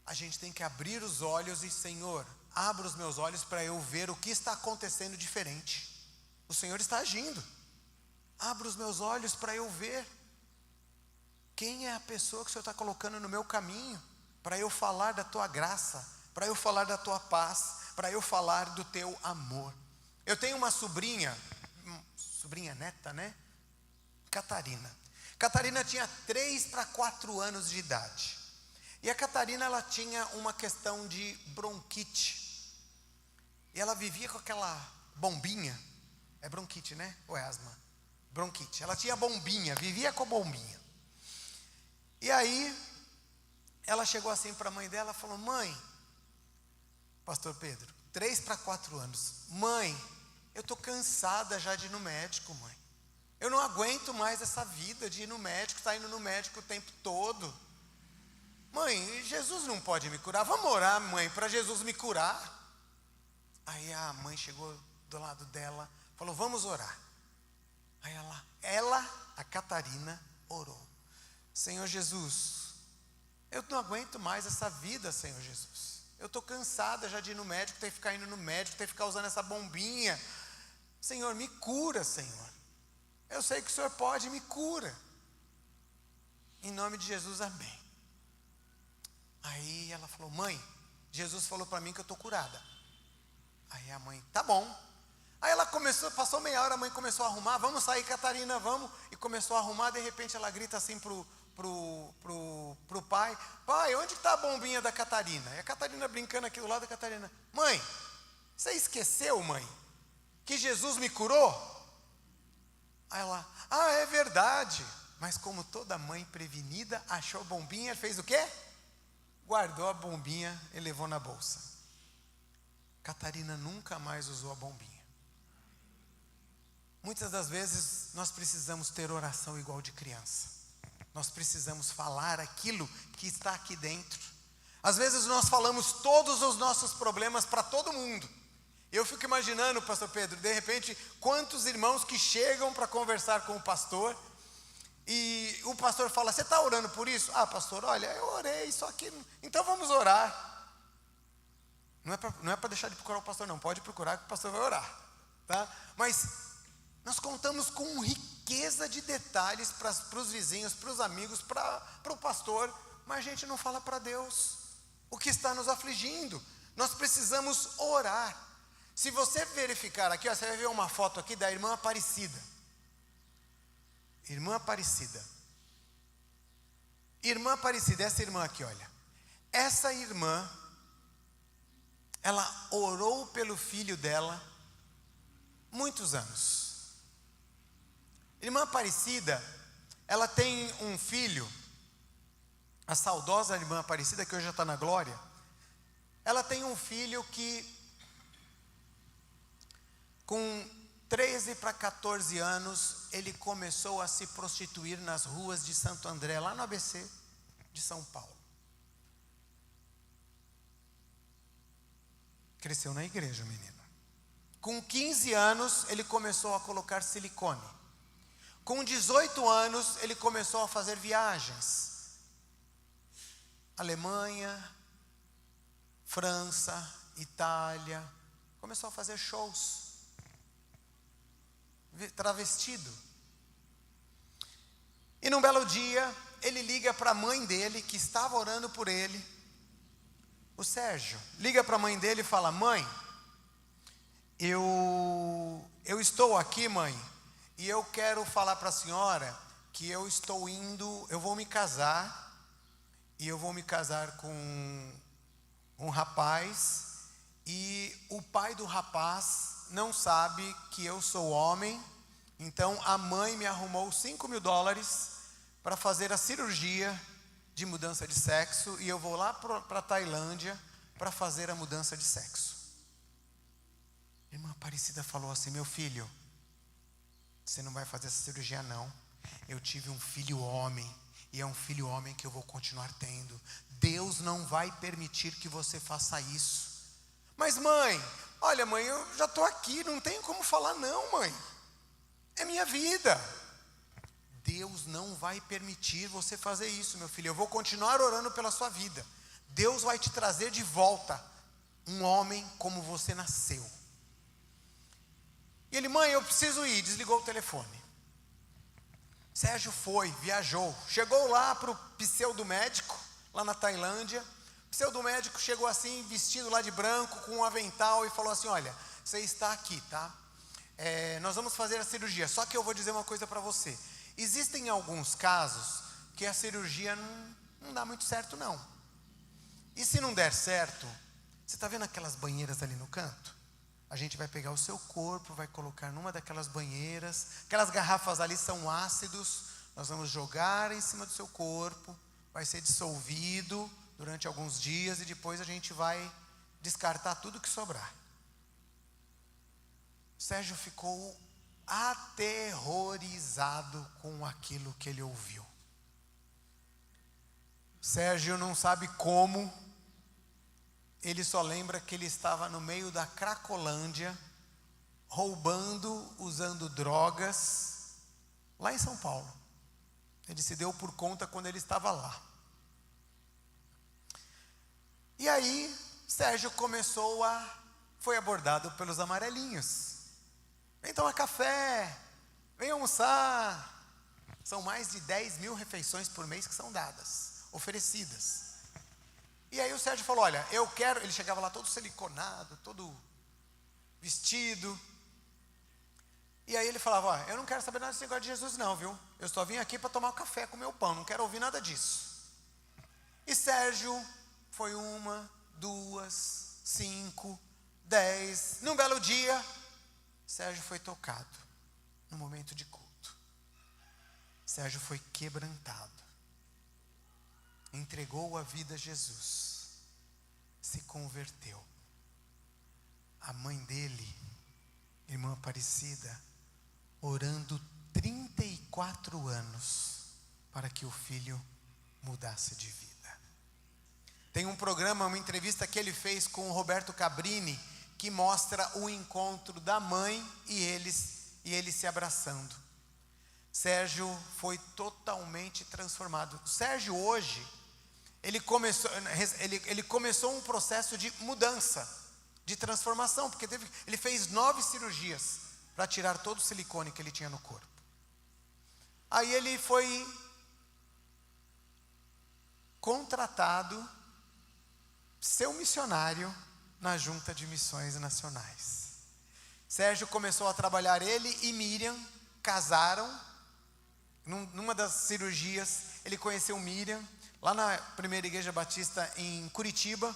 a gente tem que abrir os olhos e, Senhor, abra os meus olhos para eu ver o que está acontecendo diferente. O Senhor está agindo. Abra os meus olhos para eu ver quem é a pessoa que o Senhor está colocando no meu caminho, para eu falar da tua graça, para eu falar da tua paz, para eu falar do teu amor. Eu tenho uma sobrinha neta, né? Catarina. Catarina tinha 3 para 4 anos de idade. E a Catarina, ela tinha uma questão de bronquite. E ela vivia com aquela bombinha. É bronquite, né? Ou é asma? Bronquite. Ela tinha bombinha, vivia com bombinha. E aí, ela chegou assim para a mãe dela e falou: mãe, pastor Pedro, 3 para 4 anos. Mãe, eu estou cansada já de ir no médico, mãe. Eu não aguento mais essa vida de ir no médico, estar indo no médico o tempo todo. Mãe, Jesus não pode me curar. Vamos orar, mãe, para Jesus me curar. Aí a mãe chegou do lado dela, falou: vamos orar. Aí a Catarina, orou. Senhor Jesus, eu não aguento mais essa vida, Senhor Jesus. Eu estou cansada já de ir no médico, ter que ficar indo no médico, ter que ficar usando essa bombinha. Senhor, me cura, Senhor. Eu sei que o Senhor pode, me cura. Em nome de Jesus, amém. Aí ela falou: mãe, Jesus falou para mim que eu estou curada. Aí a mãe: tá bom. Aí ela passou meia hora, a mãe começou a arrumar, vamos sair, Catarina, vamos. E começou a arrumar, de repente ela grita assim pro pai: pai, onde está a bombinha da Catarina? E a Catarina brincando aqui do lado da Catarina: mãe, você esqueceu, mãe, que Jesus me curou? Aí ela: ah, é verdade. Mas como toda mãe prevenida, achou a bombinha, fez o quê? Guardou a bombinha e levou na bolsa. Catarina nunca mais usou a bombinha. Muitas das vezes nós precisamos ter oração igual de criança. Nós precisamos falar aquilo que está aqui dentro. Às vezes nós falamos todos os nossos problemas para todo mundo. Eu fico imaginando, pastor Pedro, de repente, quantos irmãos que chegam para conversar com o pastor, e o pastor fala: você está orando por isso? Ah, pastor, olha, eu orei, só que... então vamos orar. Não é para deixar de procurar o pastor, não. Pode procurar que o pastor vai orar, tá? Mas nós contamos com riqueza de detalhes para os vizinhos, para os amigos, para o pastor, mas a gente não fala para Deus o que está nos afligindo. Nós precisamos orar. Se você verificar aqui, ó, você vai ver uma foto aqui da irmã Aparecida. Irmã Aparecida. Irmã Aparecida, essa irmã aqui, olha. Essa irmã, ela orou pelo filho dela muitos anos. Irmã Aparecida, ela tem um filho, a saudosa irmã Aparecida, que hoje já está na glória. Ela tem um filho que, com 13 para 14 anos, ele começou a se prostituir nas ruas de Santo André, lá no ABC de São Paulo. Cresceu na igreja, o menino. Com 15 anos, ele começou a colocar silicone. Com 18 anos, ele começou a fazer viagens. Alemanha, França, Itália. Começou a fazer shows. Travestido. E num belo dia, ele liga para a mãe dele, que estava orando por ele. O Sérgio liga para a mãe dele e fala: mãe, eu estou aqui, mãe, e eu quero falar para a senhora que eu vou me casar, e eu vou me casar com um rapaz, e o pai do rapaz não sabe que eu sou homem, então a mãe me arrumou $5.000 para fazer a cirurgia de mudança de sexo, e eu vou lá para a Tailândia para fazer a mudança de sexo. A irmã Aparecida falou assim: meu filho, você não vai fazer essa cirurgia não. Eu tive um filho homem, e é um filho homem que eu vou continuar tendo. Deus não vai permitir que você faça isso. Mas mãe, olha mãe, eu já estou aqui, não tenho como falar não, mãe. É minha vida. Deus não vai permitir você fazer isso, meu filho. Eu vou continuar orando pela sua vida. Deus vai te trazer de volta um homem como você nasceu. E ele: mãe, eu preciso ir. Desligou o telefone. Sérgio foi, viajou. Chegou lá para o pseudo-médico, lá na Tailândia. O pseudo-médico chegou assim, vestido lá de branco, com um avental, e falou assim: olha, você está aqui, tá? Nós vamos fazer a cirurgia, só que eu vou dizer uma coisa para você. Existem alguns casos que a cirurgia não dá muito certo não. E se não der certo, você está vendo aquelas banheiras ali no canto? A gente vai pegar o seu corpo, vai colocar numa daquelas banheiras. Aquelas garrafas ali são ácidos. Nós vamos jogar em cima do seu corpo. Vai ser dissolvido durante alguns dias e depois a gente vai descartar tudo que sobrar. Sérgio ficou aterrorizado com aquilo que ele ouviu. Sérgio não sabe como, ele só lembra que ele estava no meio da Cracolândia, roubando, usando drogas, lá em São Paulo. Ele se deu por conta quando ele estava lá. E aí, Sérgio foi abordado pelos amarelinhos. Vem tomar café, vem almoçar. São mais de 10.000 refeições por mês que são dadas, oferecidas. E aí o Sérgio falou: olha, eu quero... Ele chegava lá todo siliconado, todo vestido. E aí ele falava, ó, eu não quero saber nada desse negócio de Jesus não, viu? Eu só vim aqui para tomar café, comer o pão, não quero ouvir nada disso. E Sérgio foi 1, 2, 5, 10. Num belo dia, Sérgio foi tocado no momento de culto. Sérgio foi quebrantado. Entregou a vida a Jesus. Se converteu. A mãe dele, irmã Aparecida, orando 34 anos para que o filho mudasse de vida. Tem um programa, uma entrevista que ele fez com o Roberto Cabrini, que mostra o encontro da mãe e eles se abraçando. Sérgio foi totalmente transformado. Sérgio hoje, ele começou um processo de mudança, de transformação, porque ele fez 9 cirurgias para tirar todo o silicone que ele tinha no corpo. Aí ele foi contratado, ser um missionário na Junta de Missões Nacionais. Sérgio começou a trabalhar, ele e Miriam casaram. Numa das cirurgias, ele conheceu Miriam, lá na primeira igreja batista em Curitiba.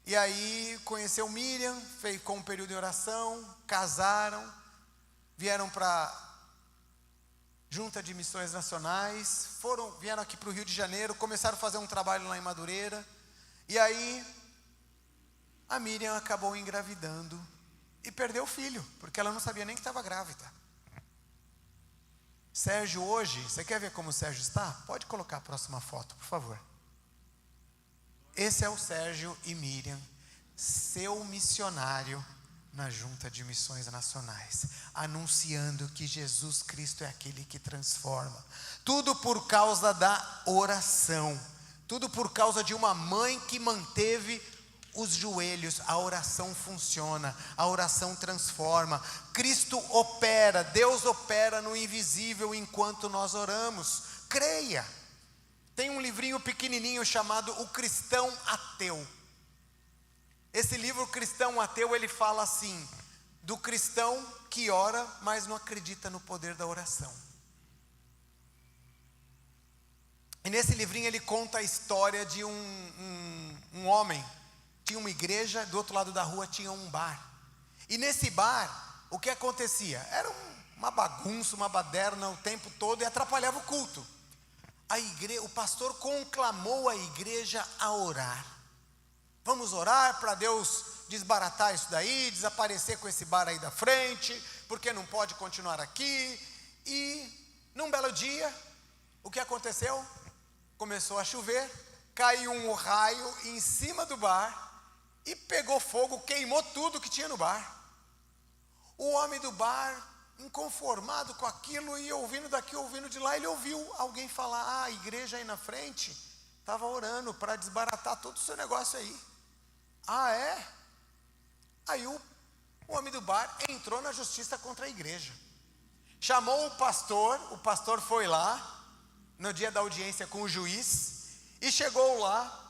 E aí conheceu Miriam, ficou um período de oração, casaram, vieram para Junta de Missões Nacionais, vieram aqui para o Rio de Janeiro, começaram a fazer um trabalho lá em Madureira. E aí a Miriam acabou engravidando e perdeu o filho, porque ela não sabia nem que estava grávida. Sérgio hoje, você quer ver como o Sérgio está? Pode colocar a próxima foto, por favor. Esse é o Sérgio e Miriam, seu missionário na Junta de Missões Nacionais, anunciando que Jesus Cristo é aquele que transforma. Tudo por causa da oração, tudo por causa de uma mãe que manteve os joelhos. A oração funciona, a oração transforma. Cristo opera, Deus opera no invisível enquanto nós oramos. Creia. Tem um livrinho pequenininho chamado O Cristão Ateu. Esse livro, O Cristão Ateu, ele fala assim, do cristão que ora, mas não acredita no poder da oração. E nesse livrinho ele conta a história de um homem. Tinha uma igreja, do outro lado da rua tinha um bar. E nesse bar, o que acontecia? Era uma bagunça, uma baderna o tempo todo e atrapalhava o culto. O pastor conclamou a igreja a orar. Vamos orar para Deus desbaratar isso daí, desaparecer com esse bar aí da frente, porque não pode continuar aqui. E num belo dia, o que aconteceu? Começou a chover, caiu um raio em cima do bar e pegou fogo, queimou tudo que tinha no bar. O homem do bar, inconformado com aquilo, e ouvindo daqui, ouvindo de lá, ele ouviu alguém falar, a igreja aí na frente estava orando para desbaratar todo o seu negócio aí. Ah, é? Aí o homem do bar entrou na justiça contra a igreja. Chamou o pastor foi lá, no dia da audiência com o juiz, e chegou lá,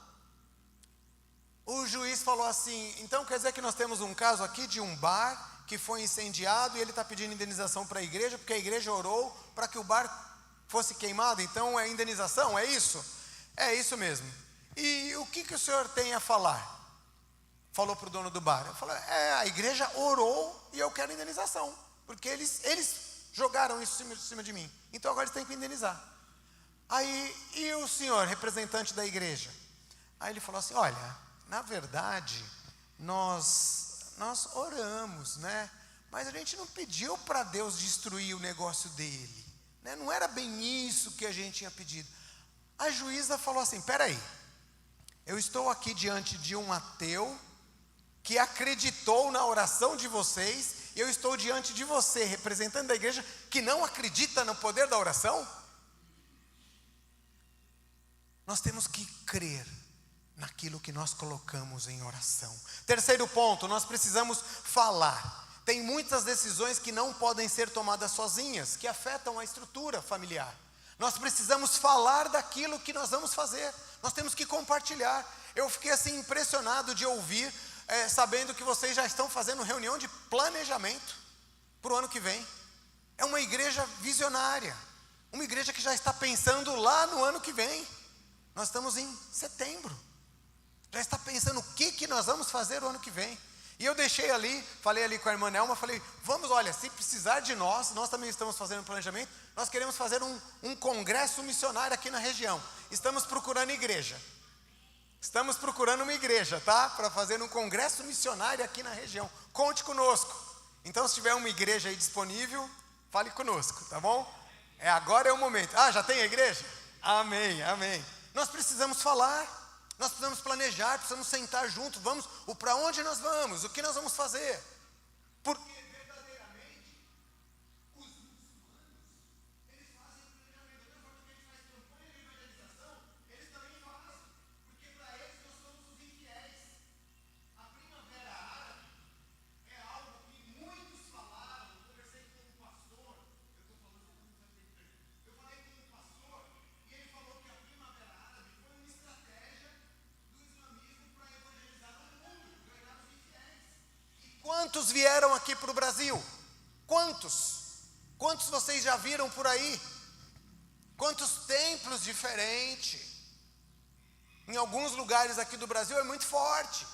o juiz falou assim, então quer dizer que nós temos um caso aqui de um bar que foi incendiado e ele está pedindo indenização para a igreja, porque a igreja orou para que o bar fosse queimado, então é indenização, é isso? É isso mesmo. E o que o senhor tem a falar? Falou para o dono do bar. Eu falei, a igreja orou e eu quero indenização, porque eles jogaram isso em cima de mim, então agora eles têm que indenizar. Aí, e o senhor, representante da igreja? Aí ele falou assim, olha, na verdade, nós oramos, né? Mas a gente não pediu para Deus destruir o negócio dele, né? Não era bem isso que a gente tinha pedido. A juíza falou assim, peraí, eu estou aqui diante de um ateu que acreditou na oração de vocês, e eu estou diante de você, representante da igreja, que não acredita no poder da oração? Nós temos que crer naquilo que nós colocamos em oração. Terceiro ponto, nós precisamos falar. Tem muitas decisões que não podem ser tomadas sozinhas, que afetam a estrutura familiar. Nós precisamos falar daquilo que nós vamos fazer. Nós temos que compartilhar. Eu fiquei assim impressionado de ouvir, sabendo que vocês já estão fazendo reunião de planejamento. para o ano que vem. É uma igreja visionária, uma igreja que já está pensando lá no ano que vem. Nós estamos em setembro, já está pensando o que nós vamos fazer o ano que vem. E eu deixei ali, falei ali com a irmã Nelma, falei, vamos, olha, se precisar de nós também estamos fazendo um planejamento, nós queremos fazer um congresso missionário aqui na região. Estamos procurando igreja. Estamos procurando uma igreja, tá? Para fazer um congresso missionário aqui na região. Conte conosco. Então, se tiver uma igreja aí disponível, fale conosco, tá bom? Agora é o momento. Já tem a igreja? Amém, amém. Nós precisamos falar, nós precisamos planejar, precisamos sentar juntos. Vamos, para onde nós vamos? O que nós vamos fazer? Porque verdadeiramente, os muçulmanos, eles fazem o planejamento. Da mesma forma que a gente faz campanha de evangelização, eles também fazem. Porque para eles nós somos os infiéis. A primavera árabe é algo que muitos falaram. Eu conversei com um pastor, eu falei com um pastor, e ele falou que a primavera árabe foi uma estratégia do islamismo para evangelizar o mundo, ganhar os infiéis. E quantos vieram aqui para o Brasil? Quantos? Quantos vocês já viram por aí? Quantos templos diferentes? Em alguns lugares aqui do Brasil é muito forte.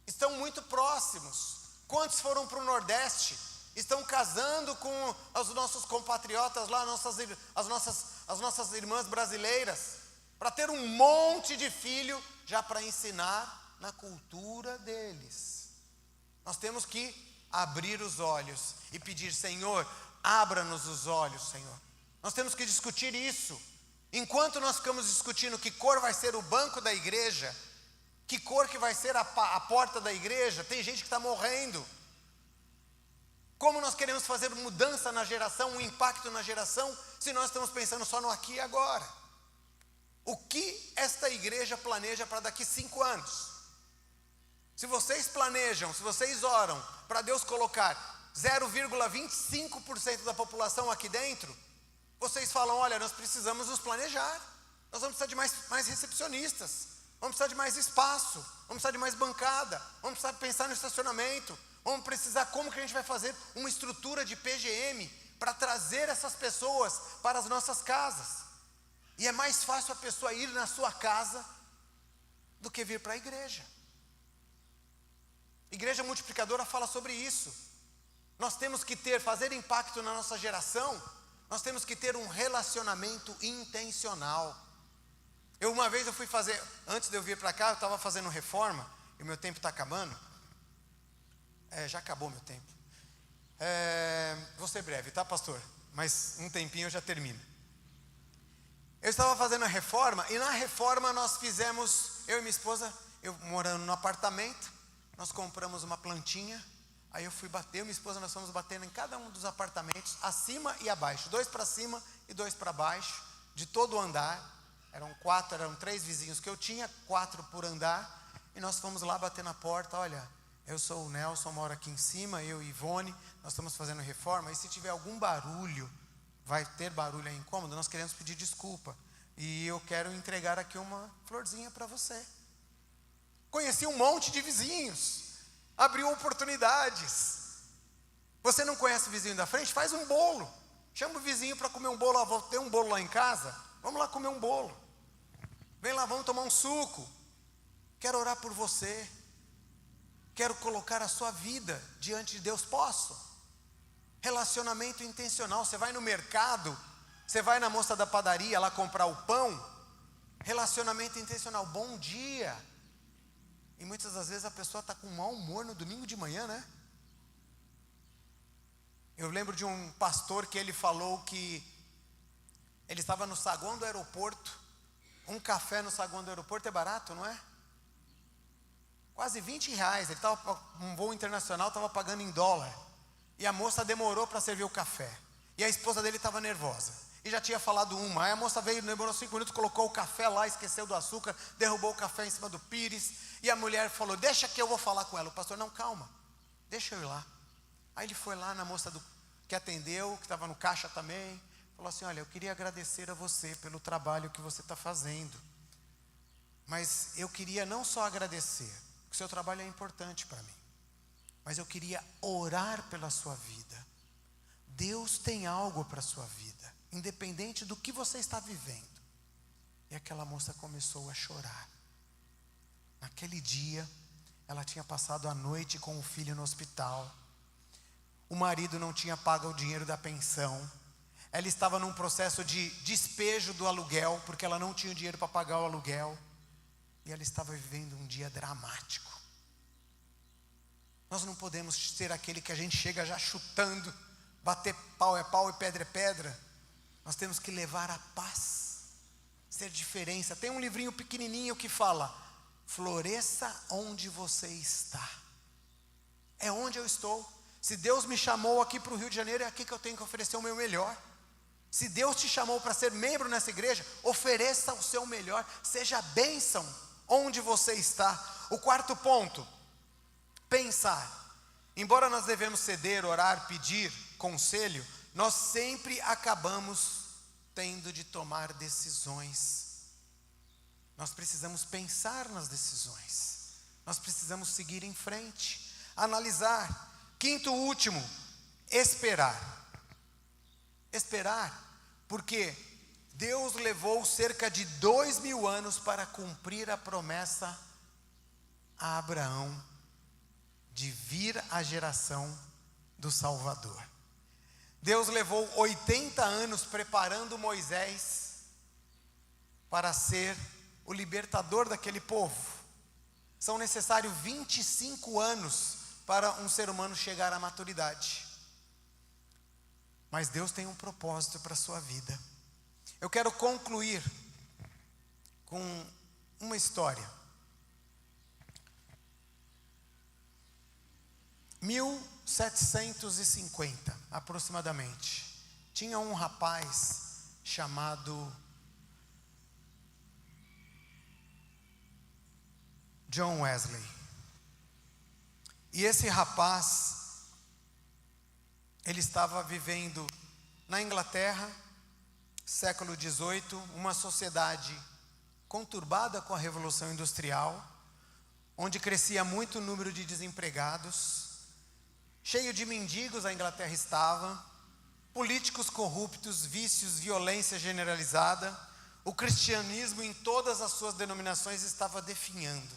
Estão muito próximos. Quantos foram para o Nordeste? Estão casando com os nossos compatriotas lá, as nossas irmãs brasileiras, para ter um monte de filho, já para ensinar na cultura deles. Nós temos que abrir os olhos e pedir, Senhor, abra-nos os olhos, Senhor. Nós temos que discutir isso. Enquanto nós ficamos discutindo que cor vai ser o banco da igreja, que cor que vai ser a porta da igreja, tem gente que está morrendo. Como nós queremos fazer mudança na geração, um impacto na geração, se nós estamos pensando só no aqui e agora? O que esta igreja planeja para daqui 5 anos? Se vocês planejam, se vocês oram para Deus colocar 0,25% da população aqui dentro, vocês falam, olha, nós precisamos nos planejar, nós vamos precisar de mais recepcionistas, vamos precisar de mais espaço, vamos precisar de mais bancada, vamos precisar pensar no estacionamento, vamos precisar como que a gente vai fazer uma estrutura de PGM para trazer essas pessoas para as nossas casas. E é mais fácil a pessoa ir na sua casa do que vir para a igreja. Igreja Multiplicadora fala sobre isso. Nós temos que fazer impacto na nossa geração, nós temos que ter um relacionamento intencional. Uma vez eu fui fazer, antes de eu vir para cá, eu estava fazendo reforma, e o meu tempo está acabando. Já acabou meu tempo. Vou ser breve, tá, pastor? Mas um tempinho eu já termino. Eu estava fazendo a reforma, e na reforma nós fizemos, eu e minha esposa, eu morando no apartamento, nós compramos uma plantinha. Aí eu fui bater, eu e minha esposa, nós fomos batendo em cada um dos apartamentos, acima e abaixo, 2 para cima e 2 para baixo, de todo o andar. Eram 3 vizinhos que eu tinha, 4 por andar, e nós fomos lá bater na porta, olha, eu sou o Nelson, moro aqui em cima, eu e Ivone, nós estamos fazendo reforma, e se tiver algum barulho, vai ter barulho aí incômodo, nós queremos pedir desculpa, e eu quero entregar aqui uma florzinha para você. Conheci um monte de vizinhos, abriu oportunidades. Você não conhece o vizinho da frente? Faz um bolo, chama o vizinho para comer um bolo. Vou ter um bolo lá em casa, vamos lá comer um bolo, vem lá, vamos tomar um suco. Quero orar por você, quero colocar a sua vida diante de Deus. Posso? Relacionamento intencional. Você vai no mercado, você vai na moça da padaria lá comprar o pão, relacionamento intencional, bom dia. E muitas das vezes a pessoa está com mau humor no domingo de manhã, né? Eu lembro de um pastor que ele falou que ele estava no saguão do aeroporto. Um café no saguão do aeroporto é barato, não é? Quase R$20. Ele estava um voo internacional, estava pagando em dólar. E a moça demorou para servir o café. E a esposa dele estava nervosa. E já tinha falado uma. Aí a moça veio, demorou 5 minutos, colocou o café lá, esqueceu do açúcar, derrubou o café em cima do pires. E a mulher falou, deixa que eu vou falar com ela. O pastor, não, calma, deixa eu ir lá. Aí ele foi lá na moça que atendeu, que estava no caixa também. Falou assim, olha, eu queria agradecer a você pelo trabalho que você está fazendo. Mas eu queria não só agradecer, porque o seu trabalho é importante para mim. mas eu queria orar pela sua vida. Deus tem algo para a sua vida, independente do que você está vivendo. E aquela moça começou a chorar. Naquele dia, ela tinha passado a noite com o filho no hospital. O marido não tinha pago o dinheiro da pensão. Ela estava num processo de despejo do aluguel, porque ela não tinha dinheiro para pagar o aluguel. E ela estava vivendo um dia dramático. Nós não podemos ser aquele que a gente chega já chutando, bater pau é pau e pedra é pedra. Nós temos que levar a paz, ser diferença. Tem um livrinho pequenininho que fala: floresça onde você está. É onde eu estou. Se Deus me chamou aqui para o Rio de Janeiro, é aqui que eu tenho que oferecer o meu melhor. Se Deus te chamou para ser membro nessa igreja, ofereça o seu melhor. Seja bênção onde você está. O quarto ponto: pensar. Embora nós devemos ceder, orar, pedir conselho, nós sempre acabamos tendo de tomar decisões. Nós precisamos pensar nas decisões. Nós precisamos seguir em frente, analisar. Quinto, último, esperar. Esperar, porque Deus levou cerca de 2000 anos para cumprir a promessa a Abraão de vir a geração do Salvador. Deus levou 80 anos preparando Moisés para ser o libertador daquele povo. São necessários 25 anos para um ser humano chegar à maturidade. Mas Deus tem um propósito para a sua vida. Eu quero concluir com uma história. 1750, aproximadamente, tinha um rapaz chamado John Wesley. E esse rapaz, ele estava vivendo na Inglaterra, século XVIII, uma sociedade conturbada com a Revolução Industrial, onde crescia muito o número de desempregados, cheio de mendigos a Inglaterra estava, políticos corruptos, vícios, violência generalizada. O cristianismo em todas as suas denominações estava definhando.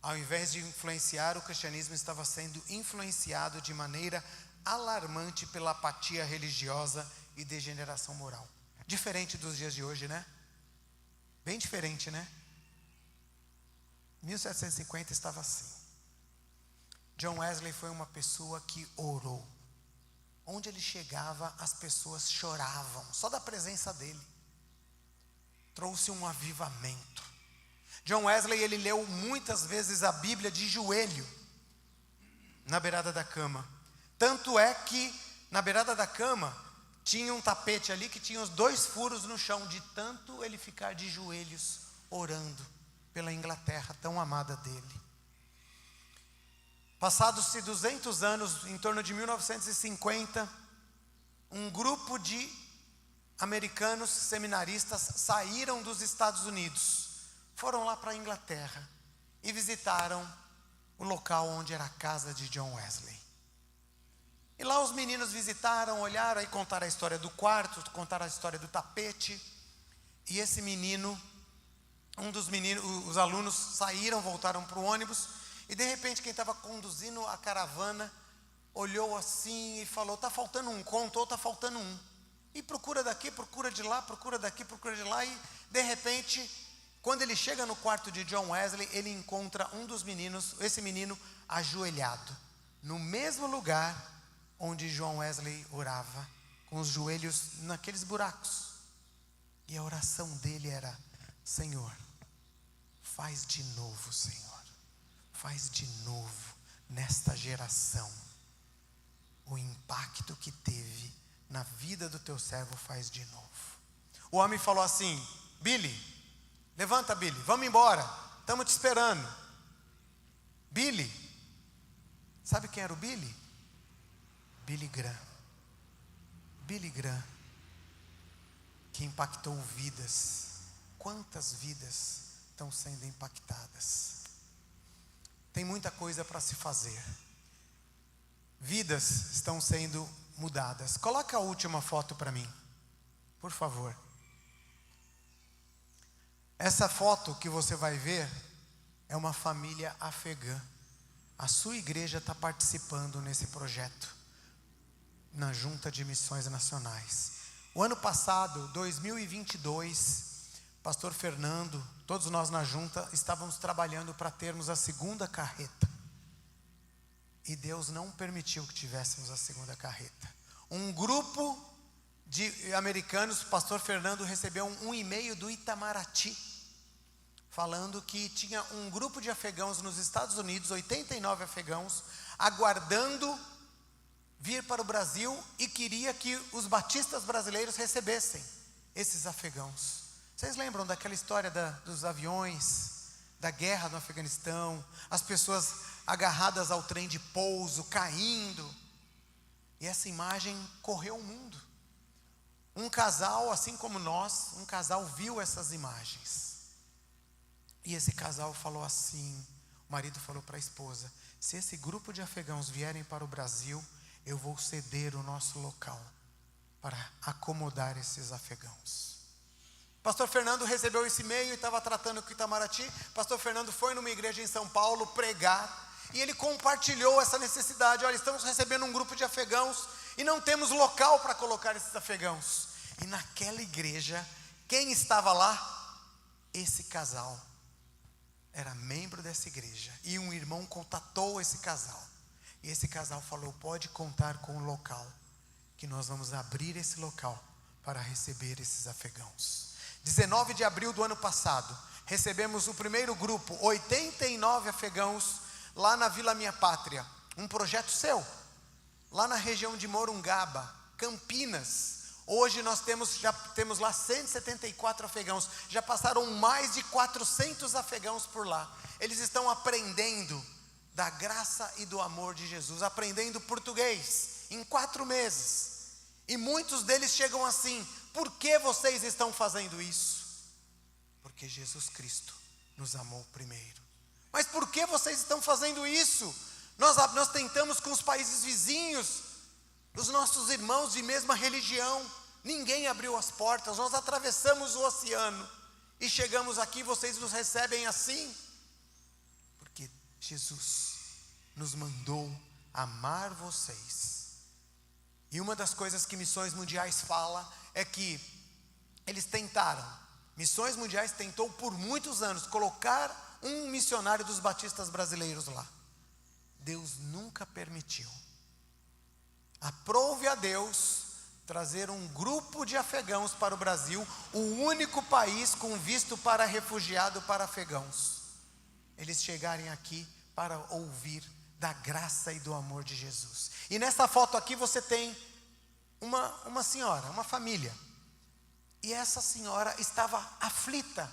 Ao invés de influenciar, o cristianismo estava sendo influenciado de maneira alarmante pela apatia religiosa e degeneração moral. Diferente dos dias de hoje, né? Bem diferente, né? 1750 estava assim. John Wesley foi uma pessoa que orou. Onde ele chegava, as pessoas choravam, só da presença dele. Trouxe um avivamento. John Wesley, ele leu muitas vezes a Bíblia de joelho, na beirada da cama. Tanto é que, na beirada da cama, tinha um tapete ali que tinha os 2 furos no chão, de tanto ele ficar de joelhos, orando pela Inglaterra, tão amada dele. Passados-se 200 anos, em torno de 1950, um grupo de americanos seminaristas saíram dos Estados Unidos, foram lá para a Inglaterra e visitaram o local onde era a casa de John Wesley. E lá os meninos visitaram, olharam e contaram a história do quarto, contaram a história do tapete. E esse menino, um dos meninos, os alunos saíram, voltaram para o ônibus. E de repente quem estava conduzindo a caravana olhou assim e falou: está faltando um conto ou está faltando um. E procura daqui, procura de lá, procura daqui, procura de lá. E de repente, quando ele chega no quarto de John Wesley, ele encontra um dos meninos, esse menino ajoelhado, no mesmo lugar onde John Wesley orava, com os joelhos naqueles buracos. E a oração dele era: Senhor, faz de novo, Senhor. Faz de novo nesta geração o impacto que teve na vida do teu servo, faz de novo. O homem falou assim: Billy, levanta, Billy, vamos embora, estamos te esperando. Billy, sabe quem era o Billy? Billy Graham. Billy Graham, que impactou vidas. Quantas vidas estão sendo impactadas? Tem muita coisa para se fazer. vidas estão sendo mudadas. Coloca a última foto para mim, por favor. Essa foto que você vai ver é uma família afegã. A sua igreja está participando nesse projeto, na Junta de Missões Nacionais. O ano passado, 2022, pastor Fernando, todos nós na junta, estávamos trabalhando para termos a segunda carreta. E Deus não permitiu que tivéssemos a segunda carreta. Um grupo de americanos, o pastor Fernando recebeu um e-mail do Itamaraty, falando que tinha um grupo de afegãos nos Estados Unidos, 89 afegãos, aguardando vir para o Brasil e queria que os batistas brasileiros recebessem esses afegãos. Vocês lembram daquela história dos aviões, da guerra no Afeganistão, as pessoas agarradas ao trem de pouso, caindo, e essa imagem correu o mundo. Um casal, assim como nós, um casal viu essas imagens, e esse casal falou assim, o marido falou para a esposa: se esse grupo de afegãos vierem para o Brasil, eu vou ceder o nosso local para acomodar esses afegãos. Pastor Fernando recebeu esse e-mail e estava tratando com o Itamaraty. Pastor Fernando foi numa igreja em São Paulo pregar, e ele compartilhou essa necessidade. Olha, estamos recebendo um grupo de afegãos e não temos local para colocar esses afegãos. E naquela igreja, quem estava lá? Esse casal era membro dessa igreja, e um irmão contatou esse casal, e esse casal falou: pode contar com o local, que nós vamos abrir esse local para receber esses afegãos. 19 de abril do ano passado, recebemos o primeiro grupo, 89 afegãos, lá na Vila Minha Pátria, um projeto seu, lá na região de Morungaba, Campinas. Hoje nós já temos lá 174 afegãos, já passaram mais de 400 afegãos por lá. Eles estão aprendendo da graça e do amor de Jesus, aprendendo português em 4 meses. E muitos deles chegam assim: por que vocês estão fazendo isso? Porque Jesus Cristo nos amou primeiro. Mas por que vocês estão fazendo isso? Nós tentamos com os países vizinhos, os nossos irmãos de mesma religião, ninguém abriu as portas, nós atravessamos o oceano e chegamos aqui, vocês nos recebem assim? Porque Jesus nos mandou amar vocês. E uma das coisas que Missões Mundiais fala é que eles tentaram, Missões Mundiais tentou por muitos anos colocar um missionário dos batistas brasileiros lá. Deus nunca permitiu. Aprove a Deus trazer um grupo de afegãos para o Brasil, o único país com visto para refugiado para afegãos. Eles chegarem aqui para ouvir da graça e do amor de Jesus. E nessa foto aqui você tem uma senhora, uma família. E essa senhora estava aflita.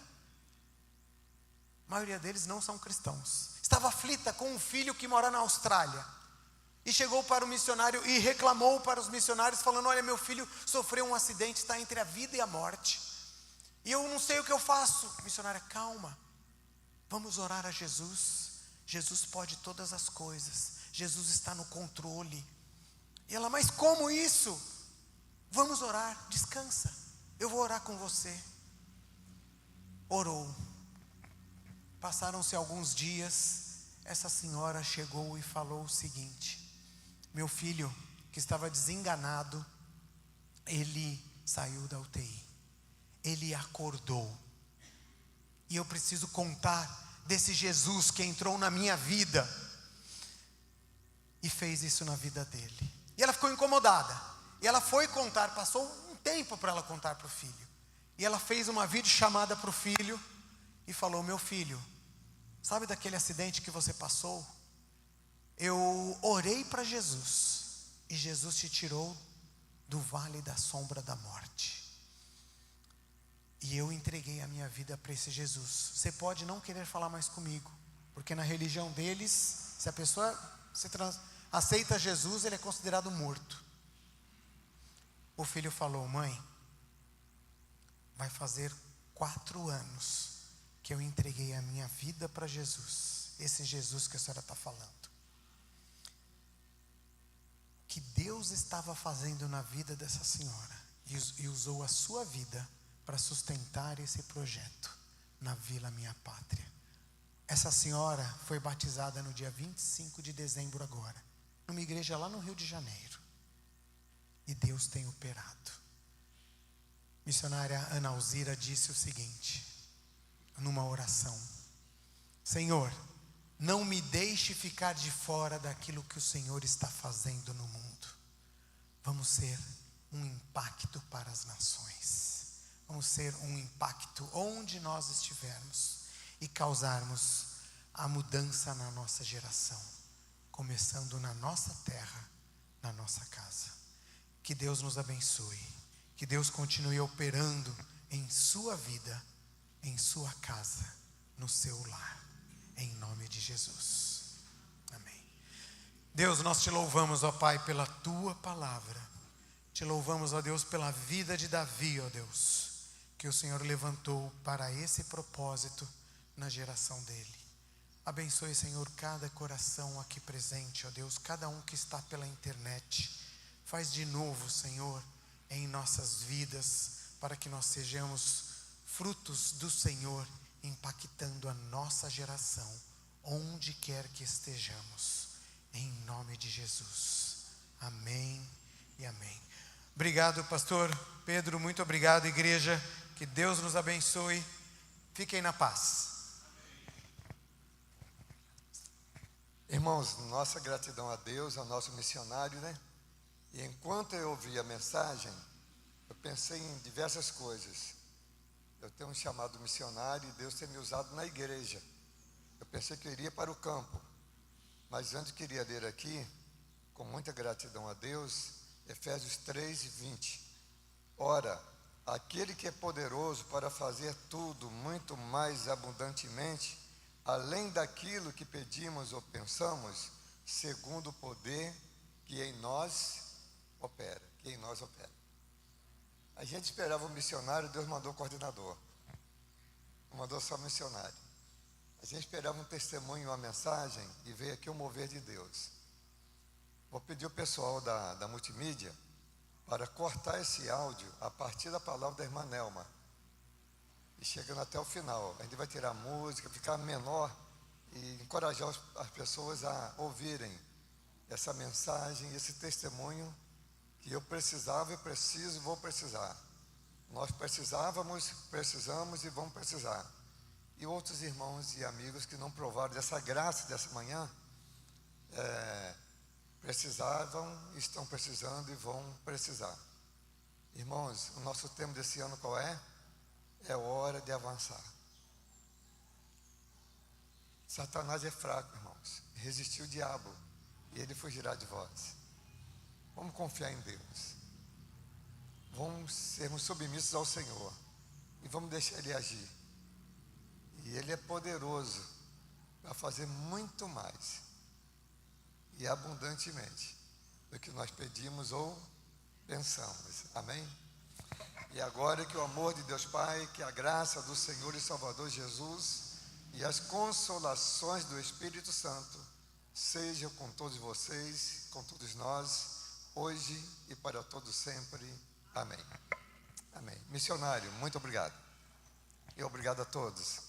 A maioria deles não são cristãos. Estava aflita com um filho que mora na Austrália. E chegou para o missionário e reclamou para os missionários, falando: olha, meu filho sofreu um acidente, está entre a vida e a morte. E eu não sei o que eu faço. Missionária: calma, vamos orar a Jesus. Jesus pode todas as coisas. Jesus está no controle. E ela: mas como isso? Vamos orar, descansa. Eu vou orar com você. Orou. Passaram-se alguns dias. Essa senhora chegou e falou o seguinte: meu filho, que estava desenganado, ele saiu da UTI. Ele acordou. E eu preciso contar desse Jesus que entrou na minha vida e fez isso na vida dele. E ela ficou incomodada. E ela foi contar, passou um tempo para ela contar para o filho. E ela fez uma videochamada para o filho e falou: meu filho, sabe daquele acidente que você passou? Eu orei para Jesus, e Jesus te tirou do vale da sombra da morte. E eu entreguei a minha vida para esse Jesus. Você pode não querer falar mais comigo, porque na religião deles, se a pessoa aceita Jesus, ele é considerado morto. O filho falou: mãe, vai fazer 4 anos que eu entreguei a minha vida para Jesus. Esse Jesus que a senhora está falando. que Deus estava fazendo na vida dessa senhora e usou a sua vida para sustentar esse projeto na Vila Minha Pátria. Essa senhora foi batizada no dia 25 de dezembro agora, numa igreja lá no Rio de Janeiro. E Deus tem operado. Missionária Ana Alzira disse o seguinte, numa oração: Senhor, não me deixe ficar de fora daquilo que o Senhor está fazendo no mundo. Vamos ser um impacto para as nações. Vamos ser um impacto onde nós estivermos e causarmos a mudança na nossa geração, começando na nossa terra, na nossa casa. Que Deus nos abençoe, que Deus continue operando em sua vida, em sua casa, no seu lar, em nome de Jesus. Amém. Deus, nós te louvamos, ó Pai, pela tua palavra. Te louvamos, ó Deus, pela vida de Davi, ó Deus, que o Senhor levantou para esse propósito na geração dele. Abençoe, Senhor, cada coração aqui presente, ó Deus, cada um que está pela internet. Faz de novo, Senhor, em nossas vidas, para que nós sejamos frutos do Senhor, impactando a nossa geração, onde quer que estejamos, em nome de Jesus. Amém e amém. Obrigado, pastor Pedro, muito obrigado, igreja, que Deus nos abençoe. Fiquem na paz. Irmãos, nossa gratidão a Deus, ao nosso missionário, né? E enquanto eu ouvi a mensagem, eu pensei em diversas coisas. Eu tenho um chamado missionário e Deus tem me usado na igreja. Eu pensei que eu iria para o campo, mas antes queria ler aqui, com muita gratidão a Deus, Efésios 3:20. Ora, aquele que é poderoso para fazer tudo muito mais abundantemente, além daquilo que pedimos ou pensamos, segundo o poder que em nós opera. A gente esperava um missionário, Deus mandou coordenador. Não mandou só missionário. A gente esperava um testemunho, uma mensagem, e veio aqui o mover de Deus. Vou pedir ao pessoal da multimídia para cortar esse áudio a partir da palavra da irmã Nelma. E chegando até o final, a gente vai tirar a música, ficar menor e encorajar as pessoas a ouvirem essa mensagem, esse testemunho que eu precisava, eu preciso e vou precisar. Nós precisamos e vamos precisar. E outros irmãos e amigos que não provaram dessa graça dessa manhã, precisavam, estão precisando e vão precisar. Irmãos, o nosso tema desse ano qual é? É hora de avançar. Satanás é fraco, irmãos. Resistiu o diabo e ele fugirá de vós. Vamos confiar em Deus. Vamos sermos submissos ao Senhor e vamos deixar Ele agir. E Ele é poderoso para fazer muito mais e abundantemente do que nós pedimos ou pensamos. Amém? E agora que o amor de Deus Pai, que a graça do Senhor e Salvador Jesus e as consolações do Espírito Santo sejam com todos vocês, com todos nós, hoje e para todos sempre. Amém. Amém. Missionário, muito obrigado. E obrigado a todos.